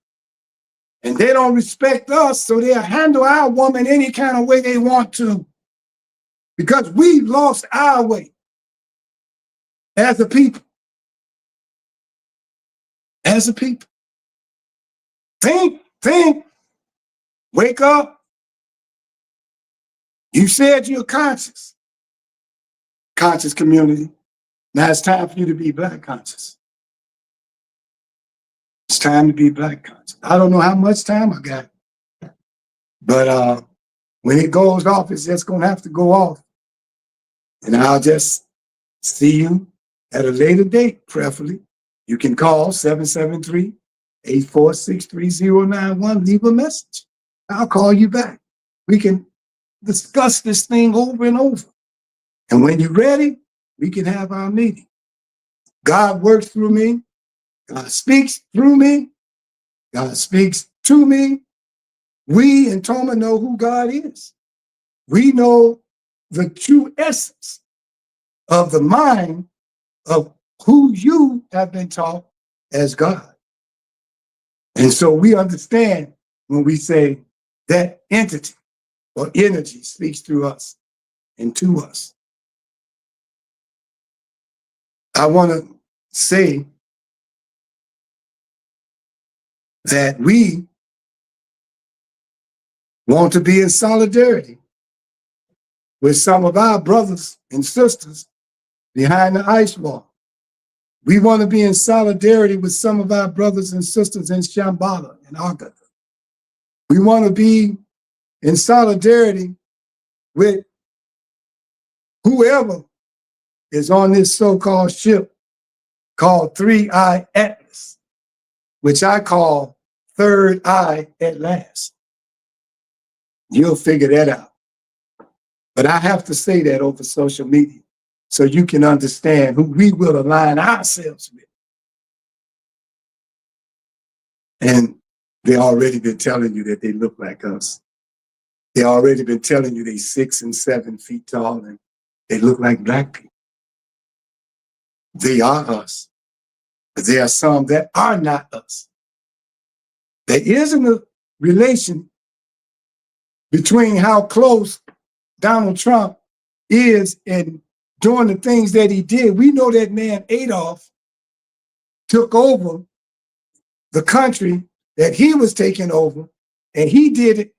And they don't respect us, so they'll handle our woman any kind of way they want to. Because we lost our way as a people. As a people. Think, wake up. You said you're conscious community. Now it's time for you to be Black conscious. It's time to be Black conscious. I don't know how much time I got, but when it goes off, it's just going to have to go off. And I'll just see you at a later date, preferably. You can call 773-846-3091, leave a message. I'll call you back. We can discuss this thing over and over. And when you're ready, we can have our meeting. God works through me. God speaks through me. God speaks to me. We in Toma know who God is. We know the true essence of the mind of who you have been taught as God. And so we understand when we say that entity or energy speaks through us and to us. I want to say that we want to be in solidarity with some of our brothers and sisters behind the ice wall. We want to be in solidarity with some of our brothers and sisters in Shambhala and Agatha. We want to be in solidarity with whoever is on this so-called ship called 3-Eye Atlas, which I call Third Eye at Last. You'll figure that out. But I have to say that over social media so you can understand who we will align ourselves with. And they already been telling you that they look like us. They already been telling you they 6 and 7 feet tall and they look like black people. They are us. But there are some that are not us. There isn't a relation between how close Donald Trump is in doing the things that he did. We know that man Adolf took over the country that he was taking over, and he did it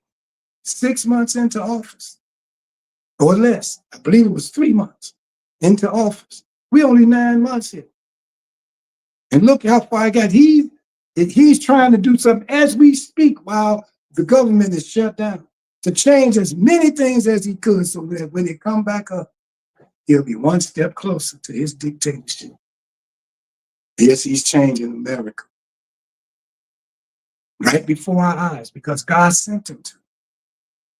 6 months into office, or less. I believe it was 3 months into office. We only 9 months here. And look how far I got. He's trying to do something as we speak while the government is shut down to change as many things as he could so that when they come back up, he'll be one step closer to his dictatorship. Yes, he's changing America right before our eyes because God sent him to.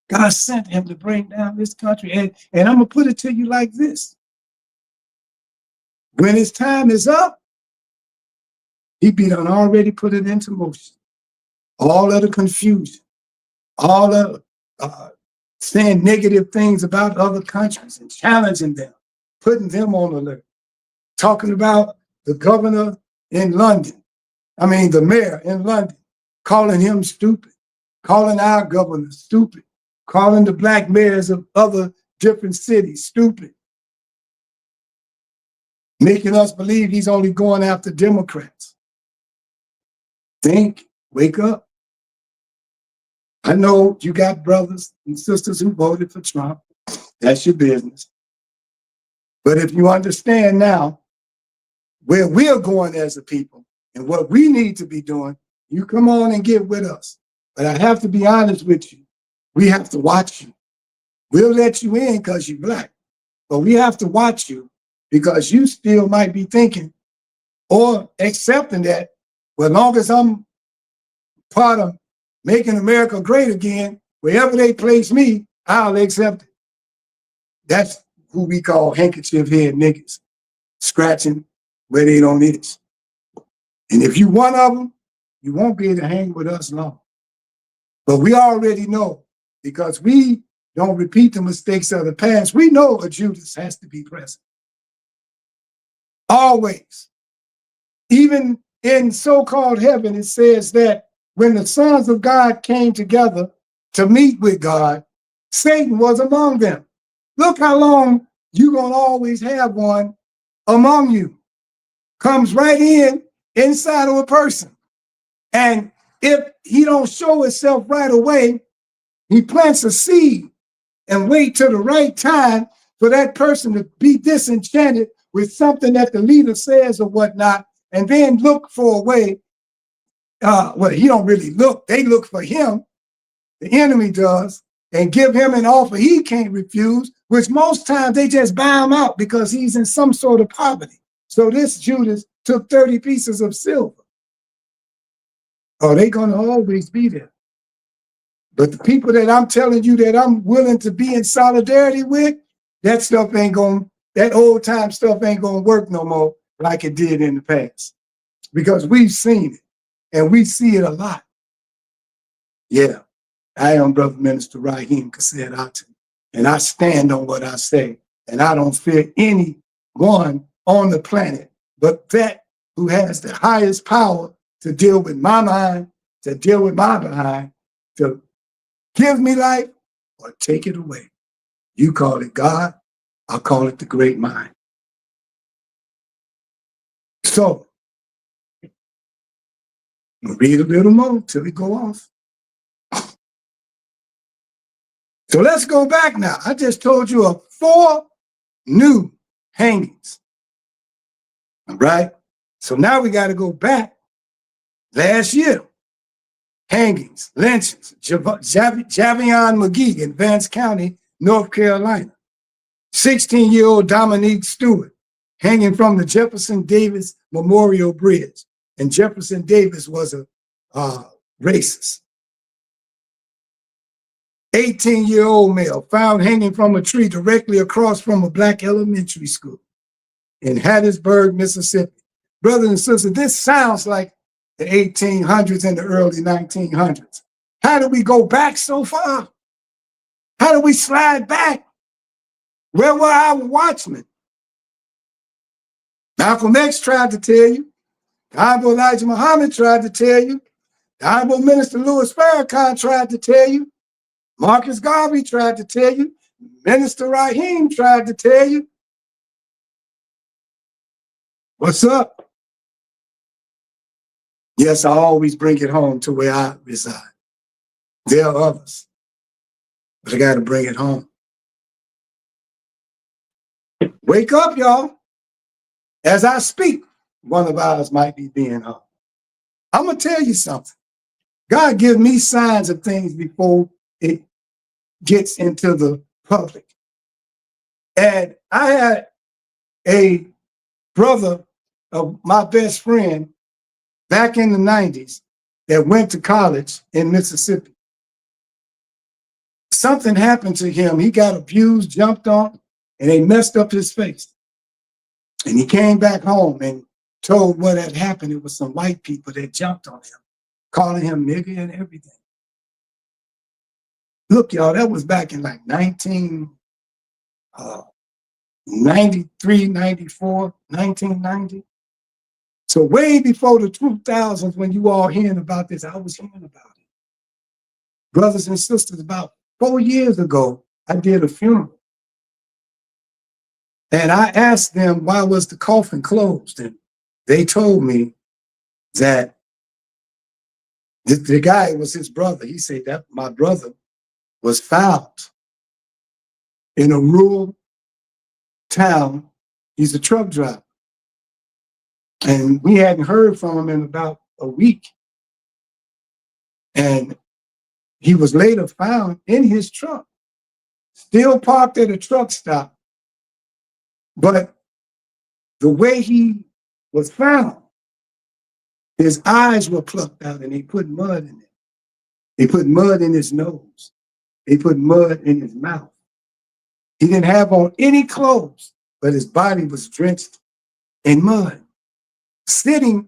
God sent him to bring down this country. And I'm going to put it to you like this. When his time is up, he be done already put it into motion. All of the confusion, all of saying negative things about other countries and challenging them, putting them on alert, talking about the governor in London, the mayor in London, calling him stupid, calling our governor stupid, calling the black mayors of other different cities stupid, making us believe he's only going after Democrats. Think, wake up. I know you got brothers and sisters who voted for Trump. That's your business. But if you understand now where we're going as a people and what we need to be doing, you come on and get with us. But I have to be honest with you. We have to watch you. We'll let you in because you're black. But we have to watch you because you still might be thinking or accepting that, well, as long as I'm part of making America great again, wherever they place me, I'll accept it. That's who we call handkerchief head niggas, scratching where they don't itch. And if you one of them, you won't be able to hang with us long. But we already know, because we don't repeat the mistakes of the past, we know a Judas has to be present. Always. Even in so-called heaven, it says that when the sons of God came together to meet with God, Satan was among them. Look how long you're going to always have one among you. Comes right inside of a person. And if he don't show himself right away, he plants a seed and wait till the right time for that person to be disenchanted with something that the leader says or whatnot, and then look for a way. Well, he don't really look. They look for him. The enemy does, and give him an offer he can't refuse, which most times they just buy him out because he's in some sort of poverty. So this Judas took 30 pieces of silver. Oh, they're going to always be there. But the people that I'm telling you that I'm willing to be in solidarity with, that stuff ain't going, that old time stuff ain't going to work no more like it did in the past. Because we've seen it, and we see it a lot. Yeah, I am Brother Minister Raheem Kassed Aten, and I stand on what I say, and I don't fear anyone on the planet but that who has the highest power to deal with my mind, to deal with my behind, to give me life or take it away. You call it God, I'll call it the great mind. So, We'll read a little more till we go off. So let's go back now. I just told you of 4 new hangings. All right. So now we got to go back. Last year, hangings, lynchings, Javion McGee in Vance County, North Carolina. 16-year-old Dominique Stewart hanging from the Jefferson Davis Memorial Bridge. And Jefferson Davis was a racist. 18-year-old male found hanging from a tree directly across from a black elementary school in Hattiesburg, Mississippi. Brothers and sisters, this sounds like the 1800s and the early 1900s. How do we go back so far? How do we slide back? Where were our watchmen? Malcolm X tried to tell you. The Honorable Elijah Muhammad tried to tell you. The Honorable Minister Louis Farrakhan tried to tell you. Marcus Garvey tried to tell you. Minister Raheem tried to tell you. What's up? Yes, I always bring it home to where I reside. There are others, but I got to bring it home. Wake up, y'all. As I speak, one of ours might be being hung. I'm going to tell you something. God gives me signs of things before it gets into the public. And I had a brother of my best friend back in the 90s that went to college in Mississippi. Something happened to him. He got abused, jumped on, and they messed up his face. And he came back home and told what had happened. It was some white people that jumped on him, calling him nigger and everything. Look, y'all, that was back in like 1993, 94, 1990. So way before the 2000s, when you all hearing about this, I was hearing about it. Brothers and sisters, about 4 years ago, I did a funeral. And I asked them, why was the coffin closed? And they told me that the guy was his brother. He said that my brother was found in a rural town. He's a truck driver. And we hadn't heard from him in about a week. And he was later found in his truck, still parked at a truck stop. But the way he was found, his eyes were plucked out and they put mud in it. They put mud in his nose. They put mud in his mouth. He didn't have on any clothes, but his body was drenched in mud, sitting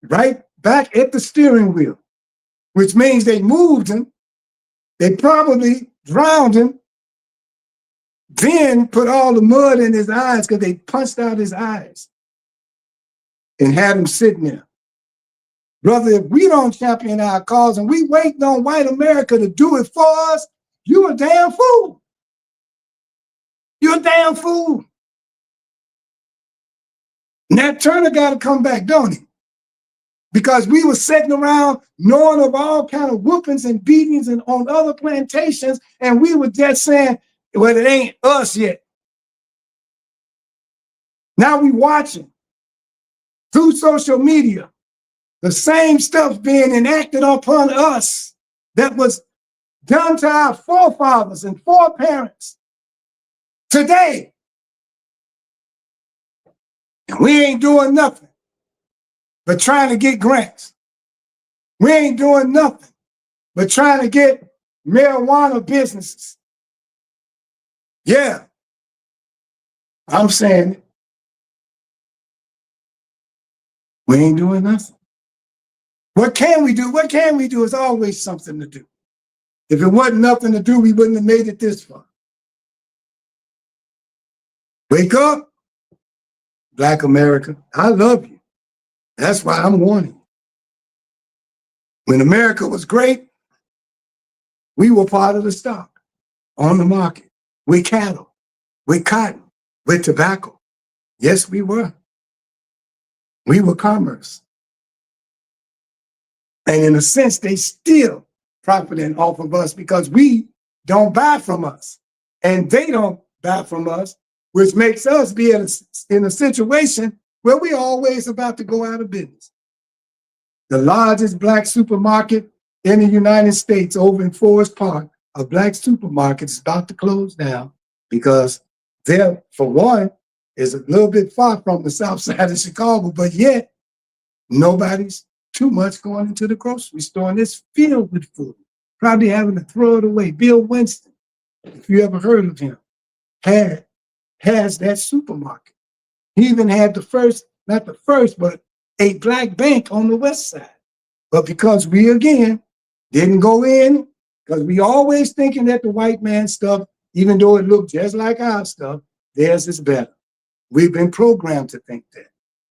right back at the steering wheel, which means they moved him. They probably drowned him, then put all the mud in his eyes because they punched out his eyes and had him sitting there. Brother, if we don't champion our cause and we wait on white America to do it for us, you a damn fool. You're a damn fool. Nat Turner got to come back, don't he? Because we were sitting around knowing of all kind of whoopings and beatings and on other plantations, and we were just saying, well, it ain't us yet. Now we watching through social media, the same stuff being enacted upon us that was done to our forefathers and foreparents today. And we ain't doing nothing but trying to get grants. We ain't doing nothing but trying to get marijuana businesses. Yeah, I'm saying it. We ain't doing nothing. What can we do? What can we do? Is always something to do. If it wasn't nothing to do, we wouldn't have made it this far. Wake up, Black America. I love you. That's why I'm warning you. When America was great, we were part of the stock on the market with cattle, with cotton, with tobacco. Yes, we were. We were commerce. And in a sense, they still profiting off of us because we don't buy from us and they don't buy from us, which makes us be in a situation where we're always about to go out of business. The largest black supermarket in the United States over in Forest Park, a black supermarket, is about to close down because there, for one, is a little bit far from the south side of Chicago, but yet nobody's too much going into the grocery store, and it's filled with food, probably having to throw it away. Bill Winston, if you ever heard of him, has that supermarket. He even had the first, not the first, but a black bank on the west side. But because we, again, didn't go in, because we always thinking that the white man stuff, even though it looked just like our stuff, theirs is better. We've been programmed to think that.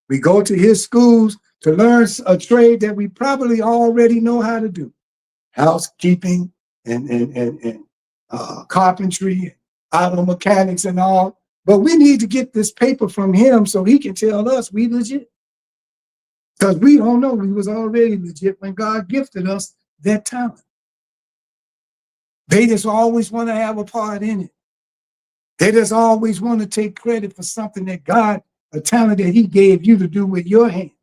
We go to his schools to learn a trade that we probably already know how to do. Housekeeping and carpentry, auto mechanics and all. But we need to get this paper from him so he can tell us we legit. Because we don't know we was already legit when God gifted us that talent. They just always want to have a part in it. They just always want to take credit for something that God, a talent that he gave you to do with your hands.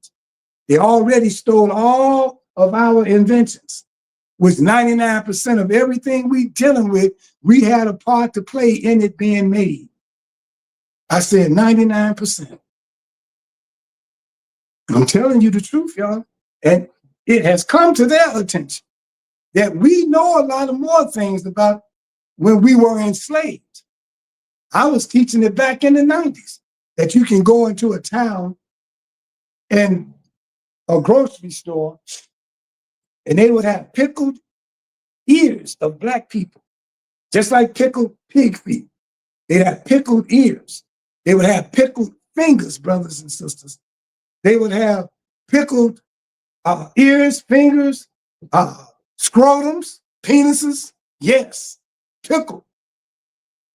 They already stole all of our inventions, which 99% of everything we dealing with, we had a part to play in it being made. I said 99%. I'm telling you the truth, y'all. And it has come to their attention that we know a lot of more things about when we were enslaved. I was teaching it back in the 90s, that you can go into a town and a grocery store and they would have pickled ears of black people, just like pickled pig feet. They'd have pickled ears. They would have pickled fingers, brothers and sisters. They would have pickled ears, fingers, scrotums, penises. Yes, pickled.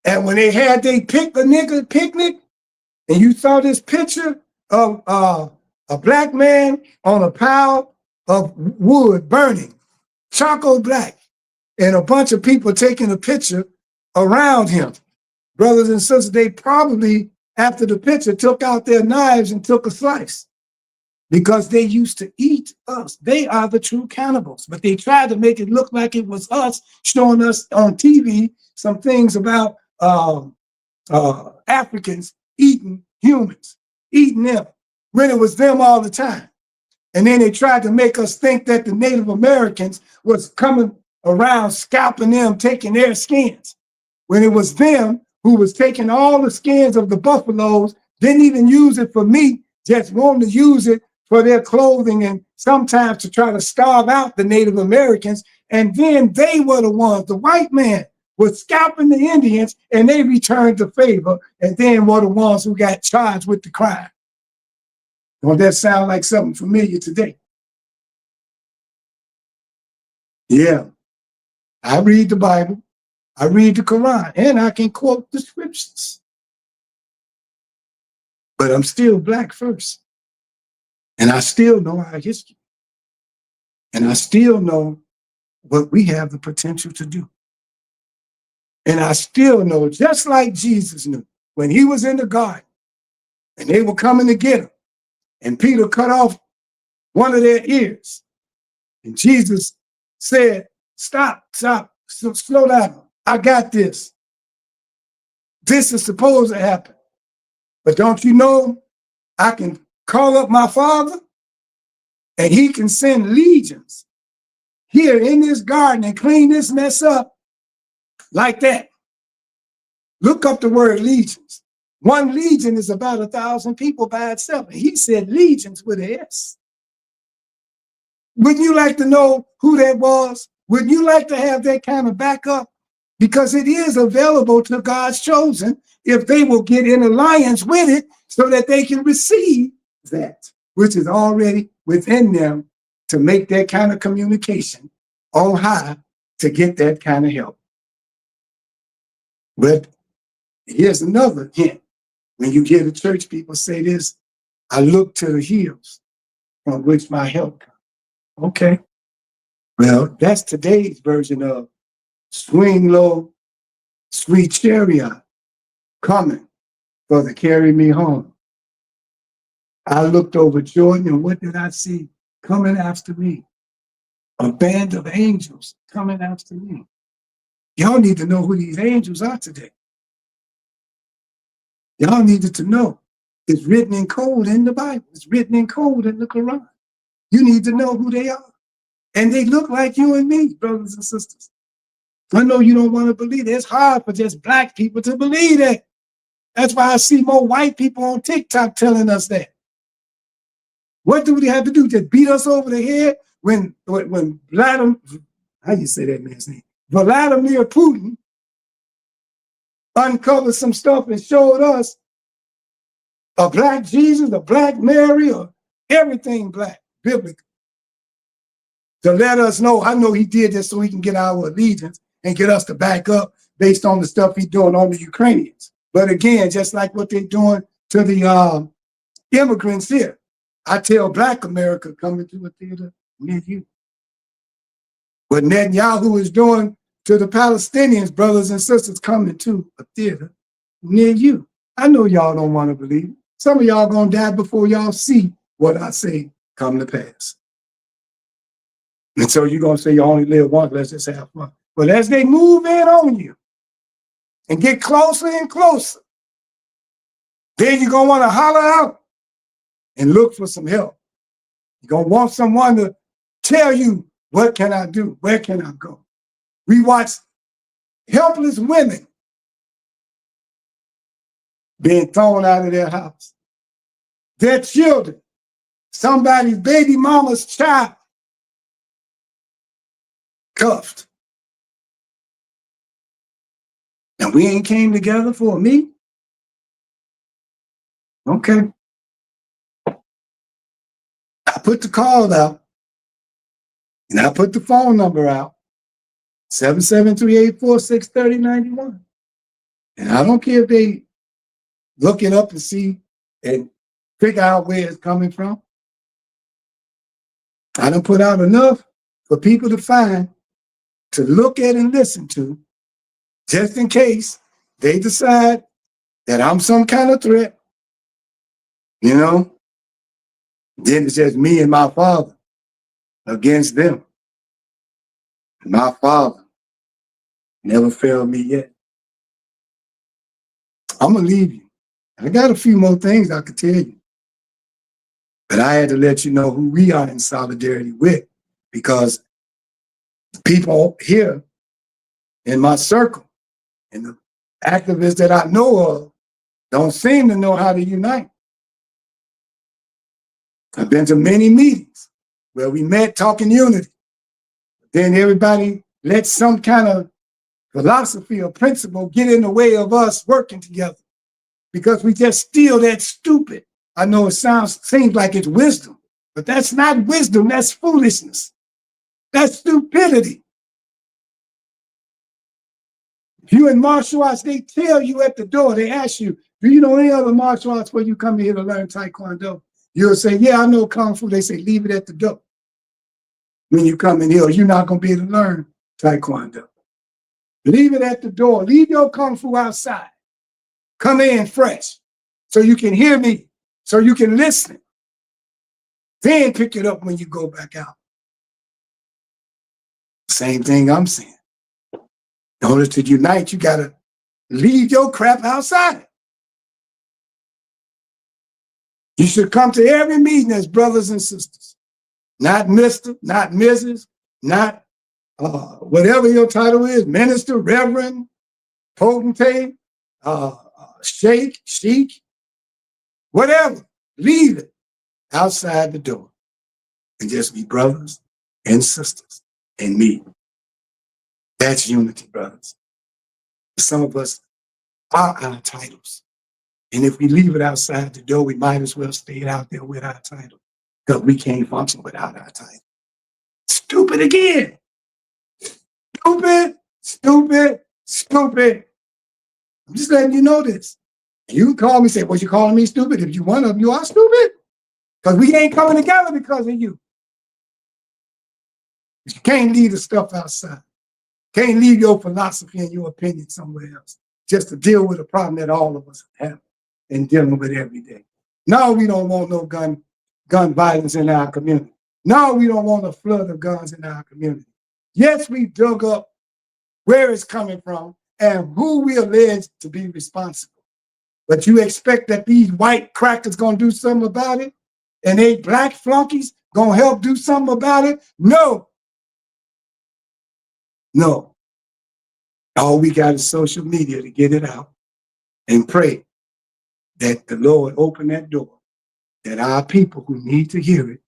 And when they had they pick a nigga picnic, and you saw this picture of a black man on a pile of wood burning, charcoal black, and a bunch of people taking a picture around him. Brothers and sisters, they probably, after the picture, took out their knives and took a slice because they used to eat us. They are the true cannibals, but they tried to make it look like it was us, showing us on TV some things about Africans eating humans, eating them, when it was them all the time. And then they tried to make us think that the Native Americans was coming around scalping them, taking their skins, when it was them who was taking all the skins of the buffaloes, didn't even use it for meat, just wanted to use it for their clothing and sometimes to try to starve out the Native Americans. And then they were the ones, the white man was scalping the Indians, and they returned the favor, and then were the ones who got charged with the crime. Don't that sound like something familiar today? Yeah. I read the Bible, I read the Quran, and I can quote the scriptures. But I'm still black first. And I still know our history. And I still know what we have the potential to do. And I still know, just like Jesus knew, when he was in the garden and they were coming to get him, and Peter cut off one of their ears. And Jesus said, stop, slow down. I got this. This is supposed to happen. But don't you know, I can call up my Father and he can send legions here in this garden and clean this mess up like that. Look up the word legions. One legion is about 1,000 people by itself. And he said legions with an S. Wouldn't you like to know who that was? Wouldn't you like to have that kind of backup? Because it is available to God's chosen if they will get in alliance with it so that they can receive that, which is already within them to make that kind of communication on high to get that kind of help. But here's another hint. When you hear the church people say this, I look to the hills from which my help comes. Okay, Well, that's today's version of swing low, sweet chariot coming for to carry me home. I looked over Jordan, and what did I see coming after me? A band of angels coming after me. Y'all need to know who these angels are today. Y'all needed to know. It's written in code in the Bible. It's written in code in the Quran. You need to know who they are. And they look like you and me, brothers and sisters. I know you don't want to believe it. It's hard for just black people to believe that. That's why I see more white people on TikTok telling us that. What do we have to do? Just beat us over the head when Vladimir, how you say that man's name? Vladimir Putin uncovered some stuff and showed us a black Jesus, a black Mary, or everything black, biblical. To let us know, I know he did this so he can get our allegiance and get us to back up based on the stuff he's doing on the Ukrainians. But again, just like what they're doing to the immigrants here, I tell Black America, come into a theater near you. What Netanyahu is doing to the Palestinians, brothers and sisters, coming to a theater near you. I know y'all don't want to believe it. Some of y'all gonna die before y'all see what I say come to pass. And so you're gonna say you only live once, let's just have fun. But as they move in on you and get closer and closer, then you're gonna want to holler out and look for some help. You're gonna want someone to tell you, what can I do? Where can I go? We watch helpless women being thrown out of their house. Their children, somebody's baby mama's child, cuffed. And we ain't came together for a meeting? Okay. I put the call out, and I put the phone number out, 773-846-3091. And I don't care if they look it up and see and figure out where it's coming from. I done put out enough for people to find, to look at and listen to, just in case they decide that I'm some kind of threat. You know, then it's just me and my Father against them. My Father never failed me yet. I'm going to leave you. I got a few more things I could tell you. But I had to let you know who we are in solidarity with, because people here in my circle and the activists that I know of don't seem to know how to unite. I've been to many meetings where we met talking unity. Then everybody let some kind of philosophy or principle get in the way of us working together, because we just still that stupid. I know it seems like it's wisdom, but that's not wisdom, that's foolishness. That's stupidity. If you in martial arts, they tell you at the door, they ask you, do you know any other martial arts where you come here to learn Taekwondo? You'll say, yeah, I know Kung Fu. They say, leave it at the door. When you come in here, you're not going to be able to learn Taekwondo. Leave it at the door. Leave your Kung Fu outside. Come in fresh so you can hear me, so you can listen. Then pick it up when you go back out. Same thing I'm saying. In order to unite, you got to leave your crap outside. You should come to every meeting as brothers and sisters. Not Mr., not Mrs., not whatever your title is, minister, reverend, potentate, sheik, whatever. Leave it outside the door and just be brothers and sisters and me. That's unity, brothers. Some of us are our titles. And if we leave it outside the door, we might as well stay out there with our title, because we can't function without our title. Stupid again. Stupid, stupid, stupid. I'm just letting you know this. You can call me and say, well, you're calling me stupid. If you one of them, you are stupid. Because we ain't coming together because of you. You can't leave the stuff outside. Can't leave your philosophy and your opinion somewhere else just to deal with a problem that all of us have and dealing with every day. No, we don't want no gun violence in our community. No, we don't want a flood of guns in our community. Yes, we dug up where it's coming from and who we allege to be responsible. But you expect that these white crackers gonna do something about it? And they black flunkies gonna help do something about it? No. No. All we got is social media to get it out and pray that the Lord open that door, that our people who need to hear it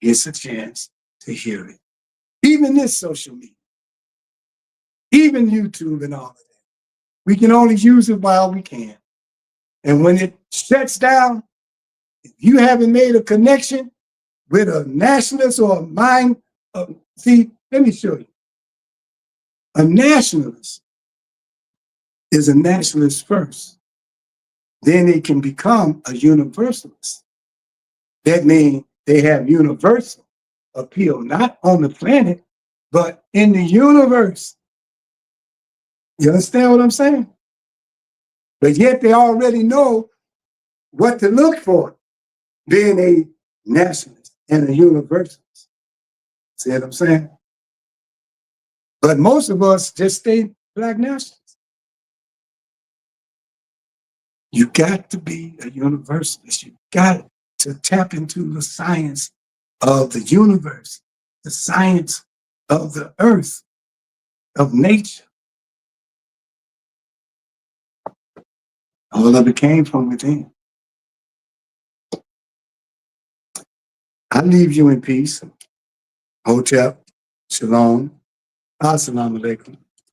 gets a chance to hear it. Even this social media, even YouTube and all of that. We can only use it while we can. And when it shuts down, if you haven't made a connection with a nationalist or a mind, see, let me show you. A nationalist is a nationalist first. Then they can become a universalist. That means they have universal appeal, not on the planet, but in the universe. You understand what I'm saying? But yet they already know what to look for, being a nationalist and a universalist. See what I'm saying? But most of us just stay black nationalists. You got to be a universalist. You got to tap into the science of the universe, the science of the earth, of nature. All of it came from within. I leave you in peace. Hotep, shalom, assalamu alaikum.